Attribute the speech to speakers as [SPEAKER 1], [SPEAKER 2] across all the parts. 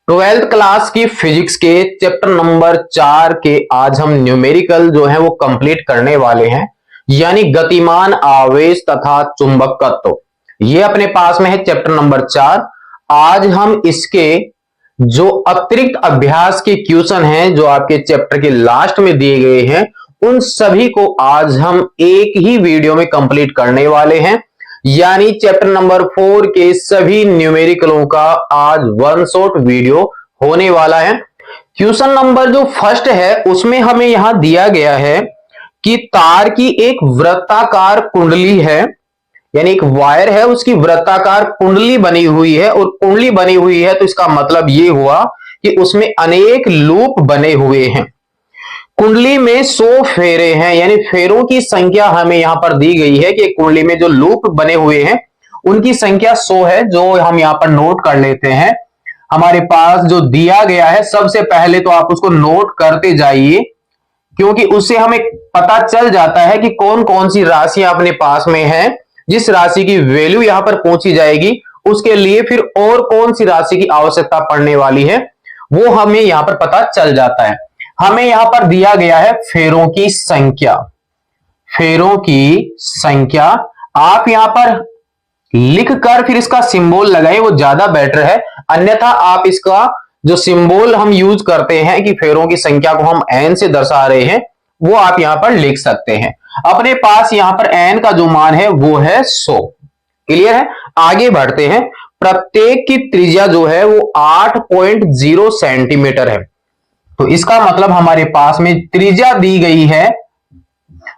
[SPEAKER 1] Twelfth class की physics के chapter number 4 के आज हम न्यूमेरिकल जो है वो कंप्लीट करने वाले हैं, यानी गतिमान आवेश तथा चुंबकत्व। ये अपने पास में है चैप्टर नंबर 4। आज हम इसके जो अतिरिक्त अभ्यास के क्वेश्चन हैं जो आपके चैप्टर के लास्ट में दिए गए हैं, उन सभी को आज हम एक ही वीडियो में कंप्लीट करने वाले हैं। यानी चैप्टर नंबर 4 के सभी न्यूमेरिकलों का आज वन शॉट वीडियो होने वाला है। क्वेश्चन नंबर जो फर्स्ट है उसमें हमें यहां दिया गया है कि तार की एक वृत्ताकार कुंडली है, यानी एक वायर है, उसकी वृत्ताकार कुंडली बनी हुई है। और कुंडली बनी हुई है तो इसका मतलब यह हुआ कि उसमें अनेक लूप बने हुए हैं। कुंडली में 100 फेरे हैं, यानी फेरों की संख्या हमें यहां पर दी गई है कि कुंडली में जो लूप बने हुए हैं उनकी संख्या 100 है, जो हम यहां पर नोट कर लेते हैं। हमारे पास जो दिया गया है सबसे पहले तो आप उसको नोट करते जाइए, क्योंकि उससे हमें पता चल जाता है कि कौन कौन सी राशियां अपने पास में है। जिस राशि की वैल्यू यहां पर पहुंची जाएगी उसके लिए फिर और कौन सी राशि की आवश्यकता पड़ने वाली है वो हमें यहां पर पता चल जाता है। हमें यहां पर दिया गया है फेरों की संख्या। फेरों की संख्या आप यहां पर लिखकर फिर इसका सिंबल लगाएं, वो ज्यादा बेटर है। अन्यथा आप इसका जो सिंबल हम यूज करते हैं कि फेरों की संख्या को हम n से दर्शा रहे हैं, वो आप यहां पर लिख सकते हैं। अपने पास यहां पर n का जो मान है वो है 100। क्लियर है? आगे बढ़ते हैं। प्रत्येक की त्रिज्या जो है वो 8.0 सेंटीमीटर है। तो इसका मतलब हमारे पास में त्रिज्या दी गई है,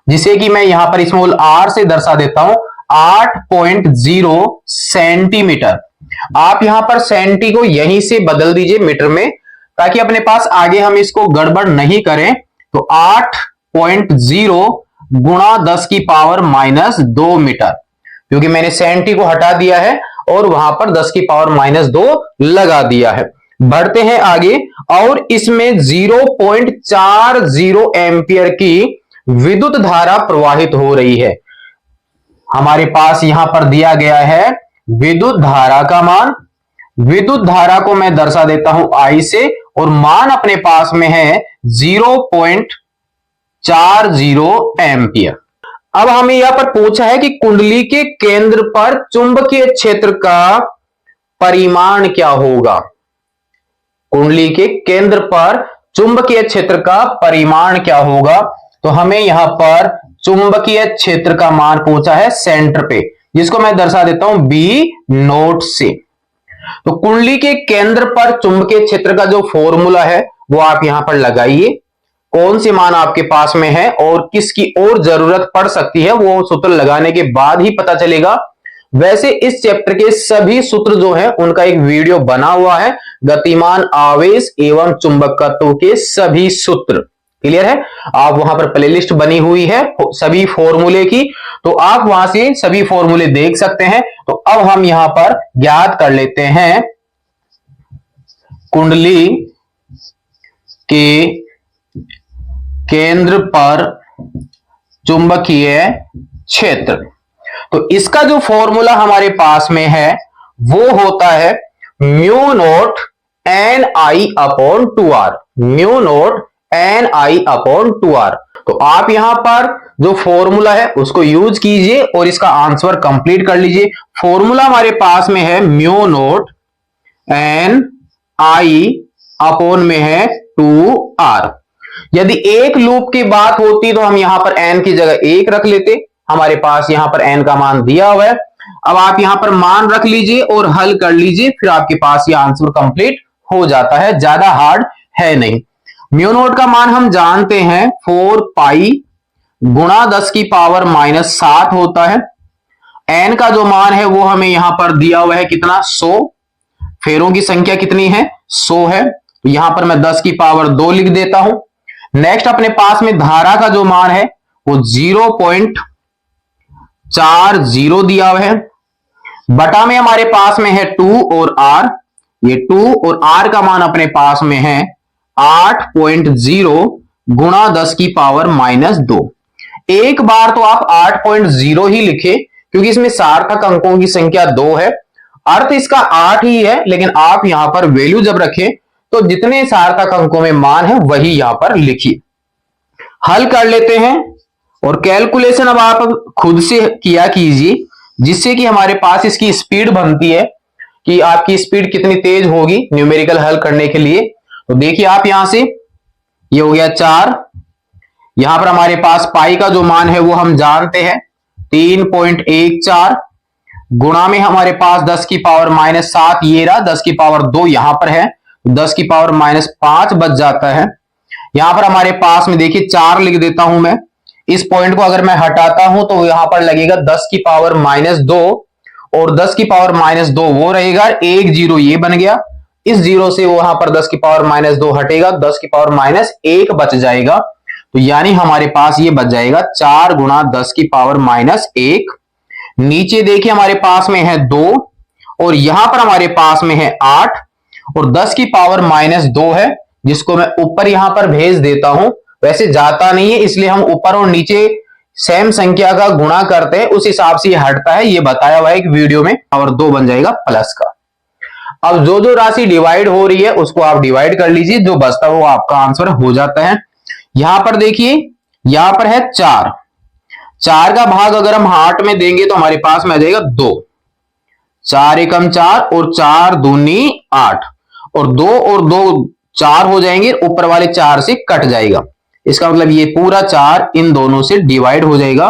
[SPEAKER 1] जिसे कि मैं यहां पर स्मॉल r से दर्शा देता हूं, 8.0 सेंटीमीटर। आप यहां पर सेंटी को यहीं से बदल दीजिए मीटर में, ताकि अपने पास आगे हम इसको गड़बड़ नहीं करें। तो 8.0 गुणा 10 की पावर -2 मीटर, क्योंकि मैंने सेंटी को हटा दिया है और वहां पर 10 की पावर -2 लगा दिया है। बढ़ते हैं आगे, और इसमें 0.40 एम्पियर की विद्युत धारा प्रवाहित हो रही है। हमारे पास यहां पर दिया गया है विद्युत धारा का मान। विद्युत धारा को मैं दर्शा देता हूं I से, और मान अपने पास में है 0.40 एम्पियर। अब हमें यहां पर पूछा है कि कुंडली के केंद्र पर चुंबकीय क्षेत्र का परिमाण क्या होगा। कुंडली के केंद्र पर चुंबकीय क्षेत्र का परिमाण क्या होगा। तो हमें यहां पर चुंबकीय क्षेत्र का मान पूछा है सेंटर पे, जिसको मैं दर्शा देता हूं B0 से। तो कुंडली के केंद्र पर चुंबकीय क्षेत्र का जो फॉर्मूला है वो आप यहां पर लगाइए। कौन से मान आपके पास में है और किसकी और जरूरत पड़ सकती है वो सूत्र लगाने के बाद ही पता चलेगा। वैसे इस चैप्टर के सभी सूत्र जो है उनका एक वीडियो बना हुआ है, गतिमान आवेश एवं चुंबकत्व के सभी सूत्र। क्लियर है? आप वहां पर प्लेलिस्ट बनी हुई है सभी फॉर्मूले की, तो आप वहां से सभी फॉर्मूले देख सकते हैं। तो अब हम यहां पर ज्ञात कर लेते हैं कुंडली के केंद्र पर चुंबकीय क्षेत्र। तो इसका जो फॉर्मूला हमारे पास में है वो होता है μ0 Ni/2r। μ0 Ni/2r। तो आप यहां पर जो फॉर्मूला है उसको यूज कीजिए और इसका आंसर कंप्लीट कर लीजिए। फॉर्मूला हमारे पास में है μ0 Ni में है 2r। यदि एक लूप की बात होती तो हम यहां पर n की जगह 1 रख लेते। हमारे पास यहां पर n का मान दिया हुआ है। अब आप यहां पर मान रख लीजिए और हल कर लीजिए, फिर आपके पास ये आंसर कंप्लीट हो जाता है, ज्यादा हार्ड है नहीं। μ0 का मान हम जानते हैं 4 पाई गुणा 10 की पावर -7 होता है। n का जो मान है वो हमें यहां पर दिया हुआ है कितना, 100। फेरों की संख्या कितनी है, 100 है। तो यहां पर मैं 10 की पावर 2 लिख देता हूं। नेक्स्ट अपने पास में धारा का जो मान है वो 0.40 दिया हुआ है। बटा में हमारे पास में है 2 और r। ये 2 और r का मान अपने पास में है 8.0 गुणा 10 की पावर -2। एक बार तो आप 8.0 ही लिखे, क्योंकि इसमें सार्थक अंकों की संख्या 2 है। अर्थ इसका 8 ही है, लेकिन आप यहां पर वैल्यू जब रखें तो जितने सार्थक अंकों में मान है वही यहां पर लिखिए। हल कर लेते हैं और कैलकुलेशन अब आप खुद से किया कीजिए, जिससे कि हमारे पास इसकी स्पीड बनती है कि आपकी स्पीड कितनी तेज होगी न्यूमेरिकल हल करने के लिए। तो देखिए आप यहां से, ये हो गया 4, यहां पर हमारे पास पाई का जो मान है वो हम जानते हैं 3.14, गुणा में हमारे पास 10 की पावर -7, ये रहा 10 की पावर 2 यहां पर है, 10 की पावर -5 बच जाता है। यहां पर हमारे पास में देखिए 4 लिख देता हूं मैं, इस पॉइंट को अगर मैं हटाता हूं तो यहां पर लगेगा 10 की पावर -2, और 10 की पावर -2 वो रहेगा, 1 0 ये बन गया, इस जीरो से वहां पर 10 की पावर -2 हटेगा, 10 की पावर -1 बच जाएगा। तो यानी हमारे पास ये बच जाएगा 4 गुणा 10 की पावर -1। नीचे देखिए हमारे पास में है 2, और यहां पर हमारे पास में है 8, और 10 की पावर -2 है, जिसको मैं ऊपर यहां पर भेज देता हूं। वैसे जाता नहीं है, इसलिए हम ऊपर और नीचे सेम संख्या का गुणा करते हैं, उस हिसाब से ये हटता है, ये बताया हुआ है एक वीडियो में। पावर 2 बन जाएगा प्लस का। अब जो जो राशि डिवाइड हो रही है उसको आप डिवाइड कर लीजिए, जो बचता है वो आपका आंसर हो जाता है। यहां पर देखिए, यहां पर है 4, 4 का भाग अगर हम 8 में देंगे तो हमारे पास में आ जाएगा 2, 4 एकम 4 और 4 दूनी 8, और 2 और 2 4 हो जाएंगे, ऊपर वाले 4 से कट जाएगा। इसका मतलब ये पूरा 4 इन दोनों से डिवाइड हो जाएगा।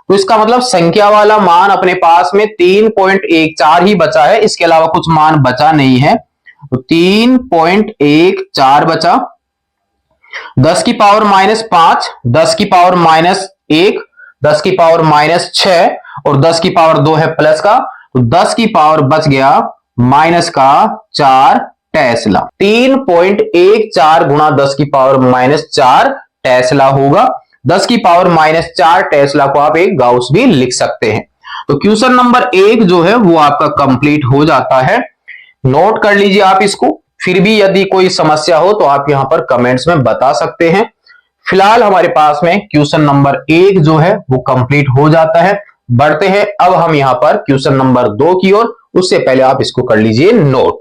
[SPEAKER 1] तो इसका मतलब संख्या वाला मान अपने पास में 3.14 ही बचा है, इसके अलावा कुछ मान बचा नहीं है। तो 3.14 बचा। 10 की पावर -5, 10 की पावर -1, 10 की पावर -6 और 10 की पावर 2 है प्लस का, तो 10 की पावर बच गया माइनस का 4 टेस्ला। 3.14 गुणा 10 की पावर -4 टेस्ला होगा। 10 की पावर -4 टेस्ला को आप एक गाउस भी लिख सकते हैं। तो क्वेश्चन नंबर 1 जो है वो आपका कंप्लीट हो जाता है। नोट कर लीजिए आप इसको, फिर भी यदि कोई समस्या हो तो आप यहां पर कमेंट्स में बता सकते हैं। फिलहाल हमारे पास में क्वेश्चन नंबर 1 जो है वो कंप्लीट हो जाता है। बढ़ते हैं अब हम यहां पर क्वेश्चन नंबर 2 की ओर, उससे पहले आप इसको कर लीजिए नोट।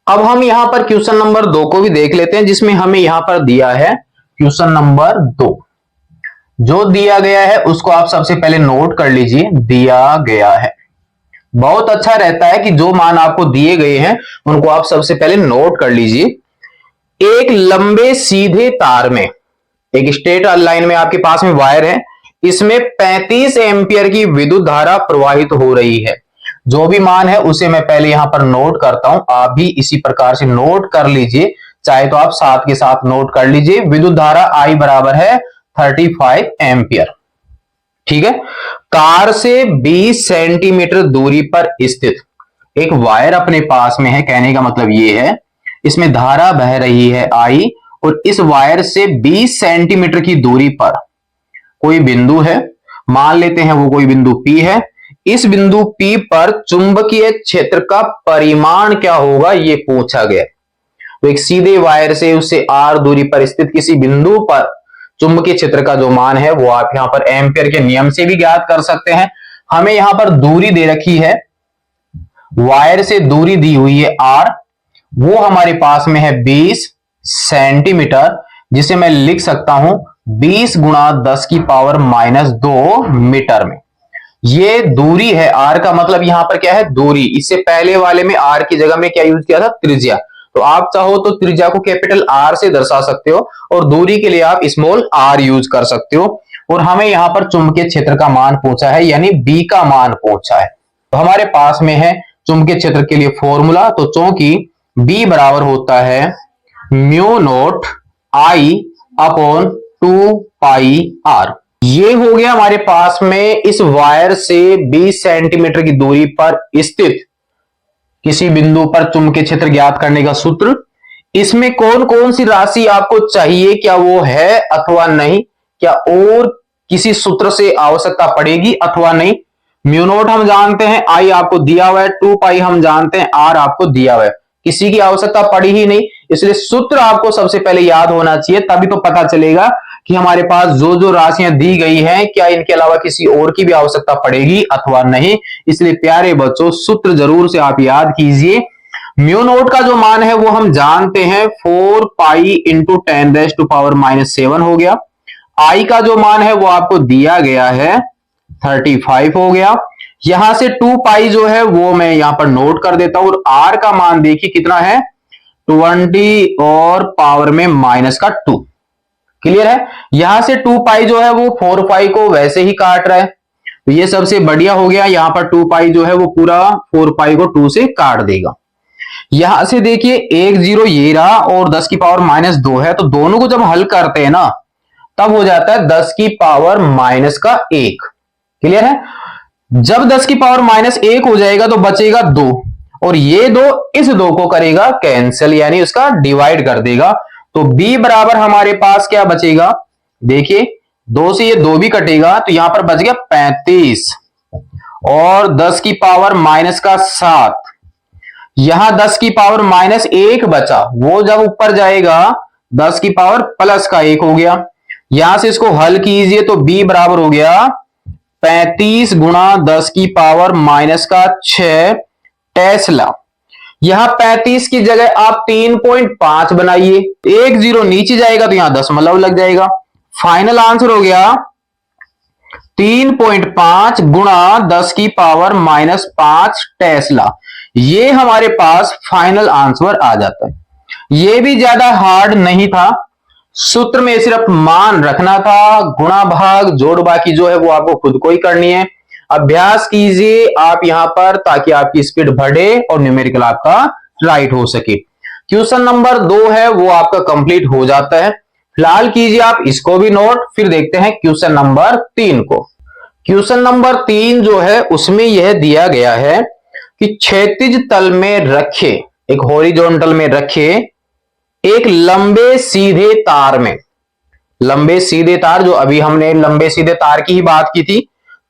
[SPEAKER 1] अब हम यहां पर क्वेश्चन नंबर 2 को भी देख लेते हैं, जिसमें हमें यहां पर दिया है क्वेश्चन नंबर 2। जो दिया गया है उसको आप सबसे पहले नोट कर लीजिए। दिया गया है, बहुत अच्छा रहता है कि जो मान आपको दिए गए हैं उनको आप सबसे पहले नोट कर लीजिए। एक लंबे सीधे तार में, एक स्ट्रेट लाइन में आपके पास में वायर है, इसमें 35 एम्पियर की विद्युत धारा प्रवाहित हो रही है। जो भी मान है उसे मैं पहले यहां पर नोट करता हूं, आप भी इसी प्रकार से नोट कर लीजिए, चाहे तो आप साथ के साथ नोट कर लीजिए। विद्युत धारा I बराबर है 35 एम्पियर। ठीक है। कार से 20 सेंटीमीटर दूरी पर स्थित एक वायर अपने पास में है, कहने का मतलब ये है इसमें धारा बह रही है I, और इस वायर से 20 सेंटीमीटर की दूरी पर कोई बिंदु है, मान लेते हैं वो कोई बिंदु P है। इस बिंदु P पर चुंबकीय क्षेत्र का परिमाण क्या होगा ये पूछा गया। तो एक सीधे वायर से उससे R दूरी पर स्थित किसी बिंदु पर चुंबकीय क्षेत्र का जो मान है वो आप यहां पर एम्पियर के नियम से भी ज्ञात कर सकते हैं। हमें यहां पर दूरी दे रखी है, वायर से दूरी दी हुई है R, वो हमारे पास में है 20 सेंटीमीटर, जिसे मैं लिख सकता हूं 20 गुणा 10 की पावर -2 मीटर में। ये दूरी है, R का मतलब यहां पर क्या है दूरी। इससे पहले वाले में R की जगह में क्या यूज किया था, त्रिज्या। तो आप चाहो तो त्रिज्या को कैपिटल R से दर्शा सकते हो, और दूरी के लिए आप स्मॉल r यूज कर सकते हो। और हमें यहां पर चुंबकीय क्षेत्र का मान पूछा है, यानी B का मान पूछा है। तो हमारे पास में है चुंबकीय क्षेत्र के लिए फॉर्मूला, तो चूंकि B बराबर होता है μ0 I अपॉन 2 पाई R। ये हो गया हमारे पास में इस वायर से 20 सेंटीमीटर की दूरी पर स्थित किसी बिंदु पर चुंबकीय क्षेत्र ज्ञात करने का सूत्र। इसमें कौन कौन सी राशि आपको चाहिए, क्या वो है अथवा नहीं, क्या और किसी सूत्र से आवश्यकता पड़ेगी अथवा नहीं। μ0 हम जानते हैं, I आपको दिया हुआ है, 2 पाई हम जानते हैं, R आपको दिया हुआ है, किसी की आवश्यकता पड़ी ही नहीं। इसलिए सूत्र आपको सबसे पहले याद होना चाहिए, तभी तो पता चलेगा कि हमारे पास जो जो राशियां दी गई हैं क्या इनके अलावा किसी और की भी आवश्यकता पड़ेगी अथवा नहीं। इसलिए प्यारे बच्चों सूत्र जरूर से आप याद कीजिए। म्यू नोट का जो मान है वो हम जानते हैं 4 पाई इंटू 10⁻⁻7 हो गया। आई का जो मान है वो आपको दिया गया है 35 हो गया। यहां से 2 पाई जो है वो मैं यहां पर नोट कर देता हूं और आर का मान देखिए कितना है 20 और पावर में माइनस का 2। क्लियर है। यहां से 2 पाई जो है वो 4 पाई को वैसे ही काट रहा है तो ये सबसे बढ़िया हो गया। यहां पर 2 पाई जो है वो पूरा 4 पाई को 2 से काट देगा। यहां से देखिए 1 0 ये रहा और 10 की पावर माइनस 2 है तो दोनों को जब हल करते हैं ना तब हो जाता है 10 की पावर माइनस का 1। क्लियर है। जब 10 की पावर माइनस 1 हो जाएगा तो बचेगा 2 और ये 2 इस 2 को करेगा कैंसिल यानी उसका डिवाइड कर देगा। तो b बराबर हमारे पास क्या बचेगा देखिए 2 से ये 2 भी कटेगा तो यहां पर बच गया 35 और 10 की पावर माइनस का 7। यहां 10 की पावर माइनस 1 बचा वो जब ऊपर जाएगा 10 की पावर प्लस का 1 हो गया। यहां से इसको हल कीजिए तो b बराबर हो गया 35 गुणा 10 की पावर माइनस का 6 टेस्ला। यहां 35 की जगह आप 3.5 बनाइए 1 0 नीचे जाएगा तो यहां दशमलव लग जाएगा। फाइनल आंसर हो गया 3.5 गुणा 10 की पावर माइनस 5 टेस्ला। ये हमारे पास फाइनल आंसर आ जाता है। ये भी ज्यादा हार्ड नहीं था। सूत्र में सिर्फ मान रखना था, गुणा भाग जोड़ बाकी जो है वो आपको खुद को ही करनी है। अभ्यास कीजिए आप यहां पर ताकि आपकी स्पीड बढ़े और न्यूमेरिकल आपका राइट हो सके। क्वेश्चन नंबर 2 है वो आपका कंप्लीट हो जाता है। फिलहाल कीजिए आप इसको भी नोट। फिर देखते हैं क्वेश्चन नंबर 3 को। क्वेश्चन नंबर 3 जो है उसमें यह दिया गया है कि क्षैतिज तल में रखे एक हॉरिजॉन्टल में रखे एक लंबे सीधे तार में लंबे सीधे तार जो अभी हमने लंबे सीधे तार की ही बात की थी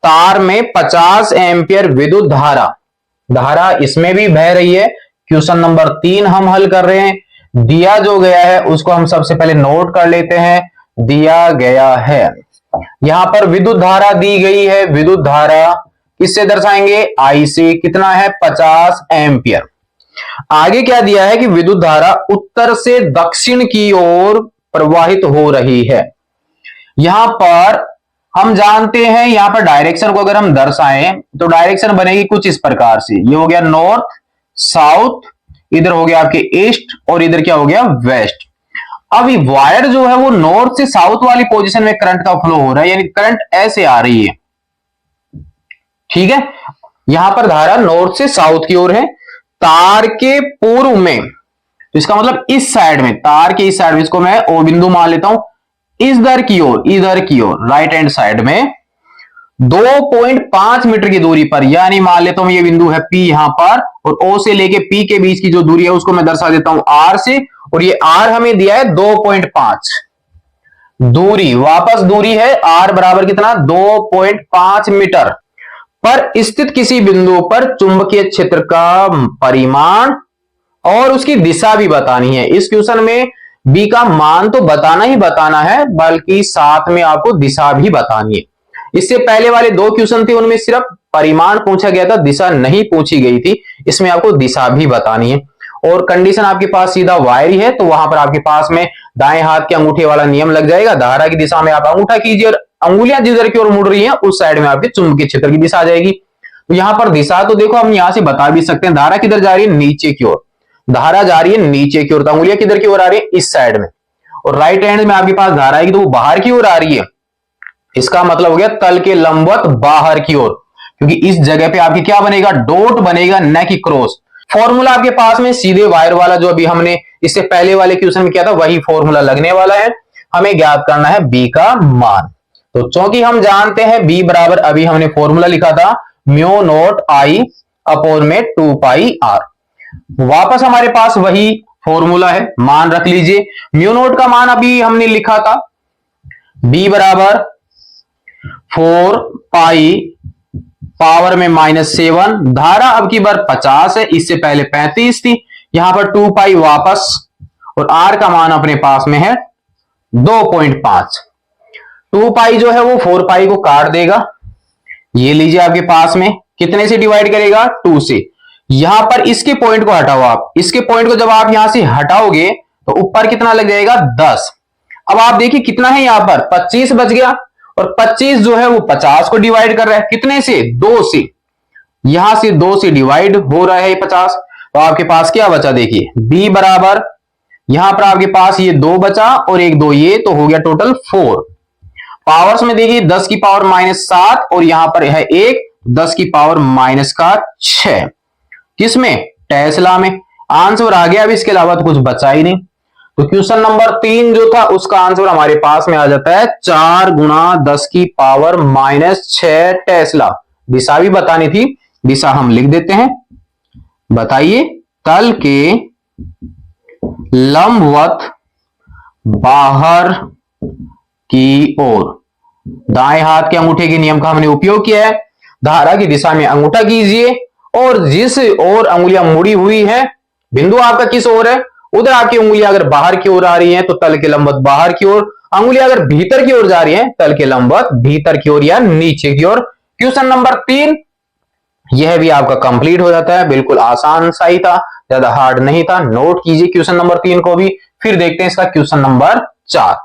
[SPEAKER 1] तार में 50 एम्पियर विद्युत धारा इसमें भी बह रही है। क्वेश्चन नंबर 3 हम हल कर रहे हैं। दिया जो गया है उसको हम सबसे पहले नोट कर लेते हैं। दिया गया है यहां पर विद्युत धारा दी गई है। विद्युत धारा किससे दर्शाएंगे आई से कितना है 50 एम्पियर। आगे क्या दिया है कि विद्युत धारा उत्तर से दक्षिण की ओर प्रवाहित हो रही है। यहां पर हम जानते हैं यहां पर डायरेक्शन को अगर हम दर्शाएं तो डायरेक्शन बनेगी कुछ इस प्रकार से। ये हो गया नॉर्थ साउथ, इधर हो गया आपके ईस्ट और इधर क्या हो गया वेस्ट। अब ये वायर जो है वो नॉर्थ से साउथ वाली पोजीशन में करंट का फ्लो हो रहा है यानी करंट ऐसे आ रही है। ठीक है। यहां पर धारा नॉर्थ से साउथ की ओर है। तार के पूर्व में तो इसका मतलब इस साइड में तार के इस साइड में इसको मैं ओ बिंदु मान लेता हूं। इधर की ओर राइट हैंड साइड में 2.5 मीटर की दूरी पर यानी मान लेता हूं ये बिंदु है P यहां पर और O से लेके P के बीच की जो दूरी है उसको मैं दर्शा देता हूं R से और ये R हमें दिया है 2.5 दूरी। वापस दूरी है R बराबर कितना 2.5 मीटर पर स्थित किसी बिंदु पर चुंबकीय क्षेत्र का परिमाण और उसकी दिशा भी बतानी है। इस क्वेश्चन में B का मान तो बताना ही बताना है बल्कि साथ में आपको दिशा भी बतानी है। इससे पहले वाले 2 क्वेश्चन थे उनमें सिर्फ परिमाण पूछा गया था, दिशा नहीं पूछी गई थी। इसमें आपको दिशा भी बतानी है और कंडीशन आपके पास सीधा वायर ही है तो वहां पर आपके पास में दाएं हाथ के अंगूठे वाला नियम लग जाएगा। धारा की दिशा में आप अंगूठा कीजिए और अंगुलियां जिधर की ओर मुड़ रही हैं उस साइड में आपके चुंबकीय क्षेत्र की दिशा आ जाएगी। तो यहां पर दिशा तो देखो हम यहां से बता भी सकते हैं। धारा किधर जा रही है नीचे की ओर, धारा जा रही है नीचे की ओर तो अंगुलियां किधर की ओर आ रही है इस साइड में और राइट हैंड में आपके पास धारा आएगी तो वो बाहर की ओर आ रही है। इसका मतलब हो गया तल के लंबवत बाहर की ओर क्योंकि इस जगह पे आपके क्या बनेगा डॉट बनेगा न कि क्रॉस। फॉर्मूला आपके पास में सीधे वायर वाला जो अभी हमने इससे पहले वाले क्वेश्चन में किया था वही फॉर्मूला लगने वाला है। हमें ज्ञात करना है B का मान। तो चूंकि हम जानते हैं B बराबर अभी हमने फॉर्मूला लिखा था म्यू नॉट I अपॉन में 2 पाई R। वापस हमारे पास वही फॉर्मूला है, मान रख लीजिए। म्यू नॉट का मान अभी हमने लिखा था B बराबर 4 पाई पावर में -7। धारा अब की बार 50 है, इससे पहले 35 थी। यहां पर 2 पाई वापस और R का मान अपने पास में है 2.5। 2 पाई जो है वो 4 पाई को काट देगा। ये लीजिए आपके पास में कितने से डिवाइड करेगा, 2 से। यहां पर इसके पॉइंट को हटाओ आप, इसके पॉइंट को जब आप यहां से हटाओगे तो ऊपर कितना लग जाएगा, 10। अब आप देखिए कितना है यहां पर, 25 बच गया, और 25 जो है वो 50 को डिवाइड कर रहा है, कितने से, 2 से। यहां से 2 से डिवाइड हो रहा है 50, तो आपके पास क्या बचा, देखिए b बराबर, यहां पर आपके पास ये 2 बचा और एक 2 ये, तो हो गया टोटल 4। पावर्स में देखिए 10 की पावर -7 और यहां पर है 1, 10 की पावर -6। किसमें, टेस्ला में। आंसर आ गया। अब इसके अलावा तो कुछ बचा ही नहीं। तो क्वेश्चन नंबर 3 जो था उसका आंसर हमारे पास में आ जाता है 4 गुणा 10 की पावर -6 टेस्ला। दिशा भी बतानी थी, दिशा हम लिख देते हैं। बताइए, तल के लंबवत बाहर की ओर, दाएं हाथ के अंगूठे के नियम का हमने उपयोग किया है। धारा की दिशा में अंगूठा कीजिए और जिस ओर अंगुलियां मुड़ी हुई है, बिंदु आपका किस ओर है, उधर आपकी उंगलियां अगर बाहर की ओर आ रही हैं तो तल के लंबवत बाहर की ओर, अंगुलियां अगर भीतर की ओर जा रही हैं तल के लंबवत भीतर की ओर या नीचे की ओर। क्वेश्चन नंबर 3 यह भी आपका कंप्लीट हो जाता है। बिल्कुल आसान सा ही था, ज्यादा हार्ड नहीं था। नोट कीजिए क्वेश्चन नंबर 3 को भी। फिर देखते हैं इसका क्वेश्चन नंबर 4।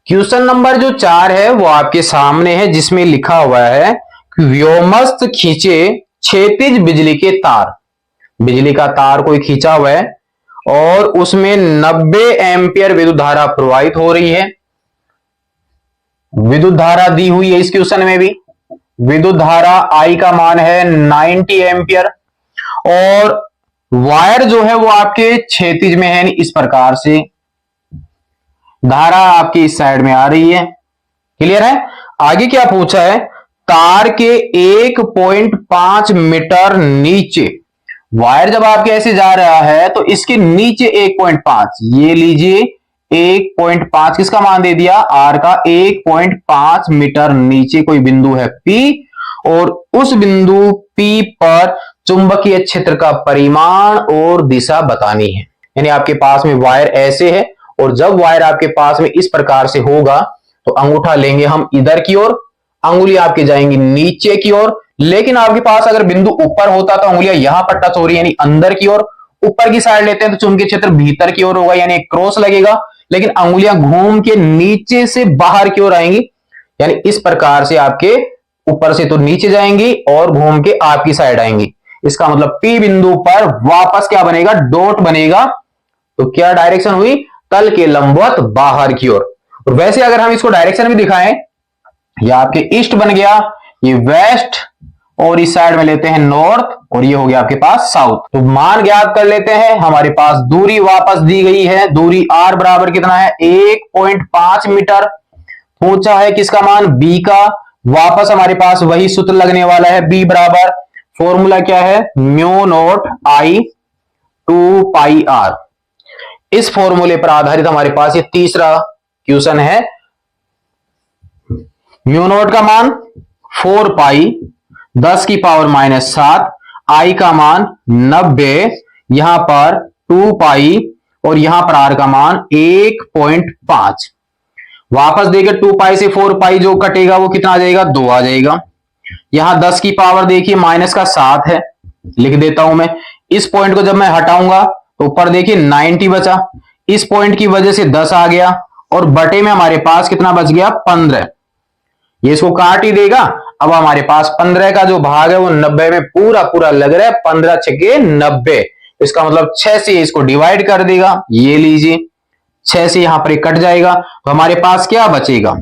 [SPEAKER 1] क्वेश्चन नंबर जो 4 है वो आपके सामने है, जिसमें लिखा हुआ है कि व्योमस्थ खींचे क्षैतिज बिजली के तार। बिजली का तार कोई खींचा हुआ है और उसमें 90 एम्पियर विद्युत धारा प्रवाहित हो रही है। विद्युत धारा दी हुई है इस क्वेश्चन में भी। विद्युत धारा आई का मान है 90 एम्पियर और वायर जो है वो आपके क्षैतिज में है, इस प्रकार से धारा आपकी इस साइड में आ रही है। क्लियर है। आगे क्या पूछा है, तार के 1.5 मीटर नीचे, वायर जब आपके ऐसे जा रहा है तो इसके नीचे 1.5, ये लीजिए 1.5 किसका मान दे दिया, आर का। 1.5 मीटर नीचे कोई बिंदु है P और उस बिंदु P पर चुंबकीय क्षेत्र का परिमाण और दिशा बतानी है। यानी आपके पास में वायर ऐसे है और जब वायर आपके पास में इस प्रकार से होगा तो अंगूठा लेंगे हम इधर की ओर, अंगुली आपकी जाएंगी नीचे की ओर। लेकिन आपके पास अगर बिंदु ऊपर होता तो अंगुलियां यहां पर टच हो रही है यानी अंदर की ओर। ऊपर की साइड लेते हैं तो चुंबकीय क्षेत्र भीतर की ओर होगा यानी एक क्रॉस लगेगा, लेकिन अंगुलियां घूम के नीचे से बाहर की ओर आएंगी यानी इस प्रकार से आपके ऊपर से तो नीचे जाएंगी और घूम के आपकी साइड आएंगी। इसका मतलब P बिंदु पर वापस क्या बनेगा, डॉट बनेगा। तो क्या डायरेक्शन हुई, तल के लंबवत बाहर की ओर। और वैसे अगर हम इसको डायरेक्शन भी दिखाएं, यह आपके ईस्ट बन गया, ये वेस्ट, और इस साइड में लेते हैं नॉर्थ और ये हो गया आपके पास साउथ। तो मान ज्ञात कर लेते हैं। हमारे पास दूरी वापस दी गई है, दूरी r बराबर कितना है, 1.5 मीटर। पूछा है किसका मान, b का। वापस हमारे पास वही सूत्र लगने वाला है, b बराबर, फॉर्मूला क्या है, mu not I 2 pi r। इस फॉर्मूले पर आधारित हमारे पास ये तीसरा क्वेश्चन है। म्यू नॉट का मान 4 पाई 10 की पावर -7, आई का मान 90, यहां पर 2 पाई और यहां पर आर का मान 1.5। वापस देखिए 2 पाई से 4 पाई जो कटेगा वो कितना आ जाएगा, 2 आ जाएगा। यहां 10 की पावर देखिए -7 है, लिख देता हूं मैं। इस पॉइंट को जब मैं हटाऊंगा तो ऊपर देखिए 90 बचा, इस पॉइंट की वजह से 10 आ गया और बटे में हमारे पास कितना बच गया, 15। ये इसको काट ही देगा। अब हमारे पास 15 का जो भाग है वो 90 में पूरा पूरा लग रहा है, 15 छक्के 90। इसका मतलब 6 से इसको डिवाइड कर देगा। ये लीजिए 6 से यहां पर कट जाएगा तो हमारे पास क्या बचेगा,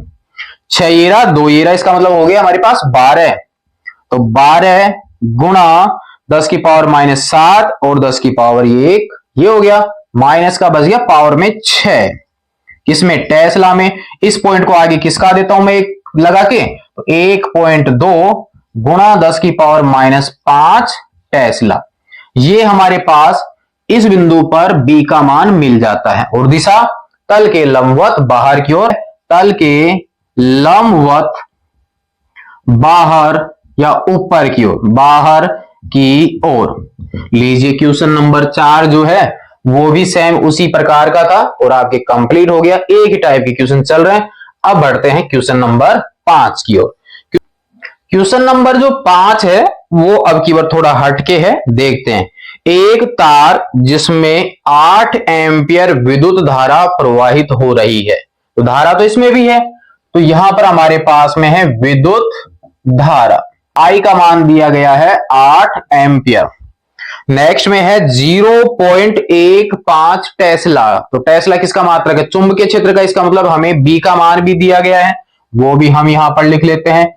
[SPEAKER 1] 6 येरा 2 येरा, इसका मतलब हो गया हमारे पास 12। तो 12 गुणा 10 की पावर -7 और 10 की पावर 1, ये हो गया, माइनस का बच गया पावर में 6। किसमें, टेस्ला में। इस पॉइंट को आगे किसका देता हूं मैं एक लगा के, तो 1.2 गुणा 10 की पावर -5 टेस्ला। ये हमारे पास इस बिंदु पर B का मान मिल जाता है। और दिशा तल के लंबवत बाहर की ओर, तल के लंबवत बाहर या ऊपर की ओर, बाहर की ओर। लीजिए क्वेश्चन नंबर 4 जो है वो भी सेम उसी प्रकार का था और आपके कंप्लीट हो गया। एक ही टाइप के क्वेश्चन चल रहे हैं। अब बढ़ते हैं क्वेश्चन नंबर 5 की ओर। क्वेश्चन नंबर जो 5 है वो अब की बार थोड़ा हटके है, देखते हैं। एक तार जिसमें 8 एम्पियर विद्युत धारा प्रवाहित हो रही है, तो धारा तो इसमें भी है, तो यहां पर हमारे पास में है विद्युत धारा, आई का मान दिया गया है 8 एम्पियर। नेक्स्ट में है 0.15 टेस्ला, तो टेस्ला किसका मात्रक है? चुंबकीय क्षेत्र का, इसका मतलब हमें बी का मान भी दिया गया है, वो भी हम यहां पर लिख लेते हैं।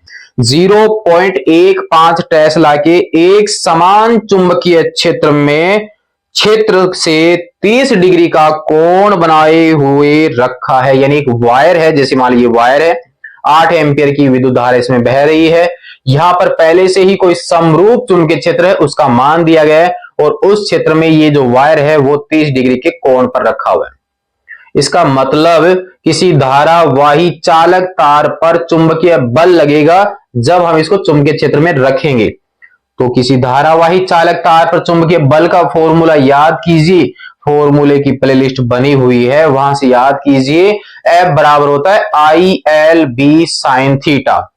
[SPEAKER 1] 0.15 टेस्ला के एक समान चुंबकीय क्षेत्र में क्षेत्र से 30 डिग्री का कोण बनाए हुए रखा है, यानी एक वायर है, जैसे मान लीजिए वायर है, 8 एम्पियर की विद्युत धारा इसमें बह रही है। यहां पर पहले से ही कोई समरूप चुंबकीय क्षेत्र है, उसका मान दिया गया है, और उस क्षेत्र में ये जो वायर है वो 30 डिग्री के कोण पर रखा हुआ है। इसका मतलब किसी धारावाही चालक तार पर चुंबकीय बल लगेगा जब हम इसको चुंबकीय क्षेत्र में रखेंगे। तो किसी धारावाही चालक तार पर चुंबकीय बल का फॉर्मूला याद कीजिए, फॉर्मूले की प्लेलिस्ट बनी हुई है, वहां से याद कीजिए। F बराबर होता है ILB sin थीटा,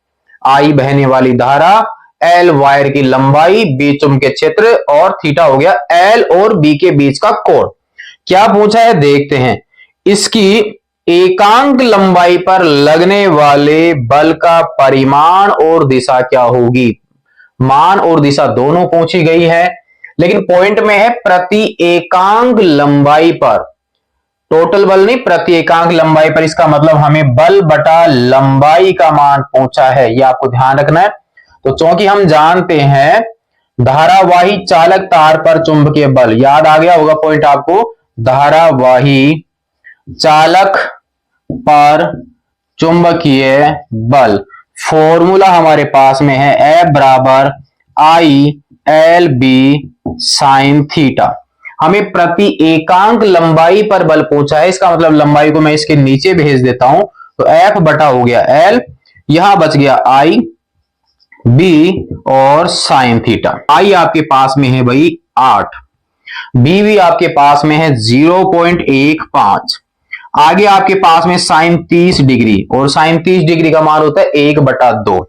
[SPEAKER 1] I बहने वाली धारा, L वायर की लंबाई, B चुंबकीय क्षेत्र, और थीटा हो गया L और B के बीच का कोण। क्या पूछा है देखते हैं। इसकी एकांक लंबाई पर लगने वाले बल का परिमाण और दिशा क्या होगी? मान और दिशा दोनों पूछी गई है, लेकिन पॉइंट में है प्रति एकांक लंबाई पर, टोटल बल नहीं, प्रति एकांक लंबाई पर। इसका मतलब हमें बल बटा लंबाई का मान पूछा है, यह आपको ध्यान रखना है। तो चूंकि हम जानते हैं धारावाही चालक तार पर चुंबकीय बल, याद आ गया होगा पॉइंट आपको, धारावाही चालक पर चुंबकीय बल, फॉर्मूला हमारे पास में है F बराबर ILB sin थीटा। हमें प्रति एकांक लंबाई पर बल पूछा है, इसका मतलब लंबाई को मैं इसके नीचे भेज देता हूं, तो F बटा हो गया L, यहां बच गया I B और sin थीटा। I आपके पास में है भाई 8, B भी आपके पास में है 0.15, आगे आपके पास में साइन 30 डिग्री, और साइन 30 डिग्री का मान होता है 1/2।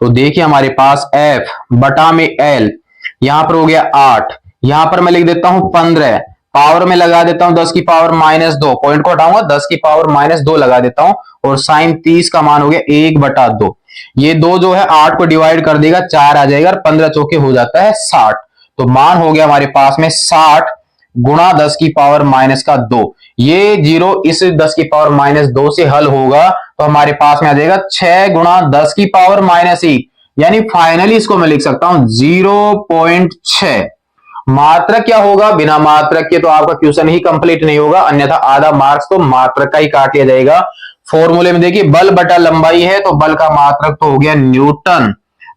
[SPEAKER 1] तो देखिए हमारे पास F बटा में L, यहां पर हो गया 8, यहां पर मैं लिख देता हूं 15, पावर में लगा देता हूं 10 की पावर -2, पॉइंट को हटाऊंगा 10 की पावर -2 लगा देता हूं, और साइन 30 का मान हो गया 1/2। ये दो जो है 8 को डिवाइड कर देगा, 4 आ जाएगा, और 15 चौके हो जाता है 60। तो मान हो गया हमारे पास में 60 गुणा 10 की पावर -2। ये जीरो इस 10 की पावर -2 से हल होगा, तो हमारे पास में आ जाएगा 6 गुणा 10 की पावर -1, यानी फाइनली इसको मैं लिख सकता हूं 0.6। मात्रक क्या होगा? बिना मात्रक के तो आपका क्वेश्चन ही कंप्लीट नहीं होगा, अन्यथा आधा मार्क्स तो मात्रक का ही काट लिया जाएगा। फॉर्मूले में देखिए बल बटा लंबाई है, तो बल का मात्रक तो हो गया न्यूटन,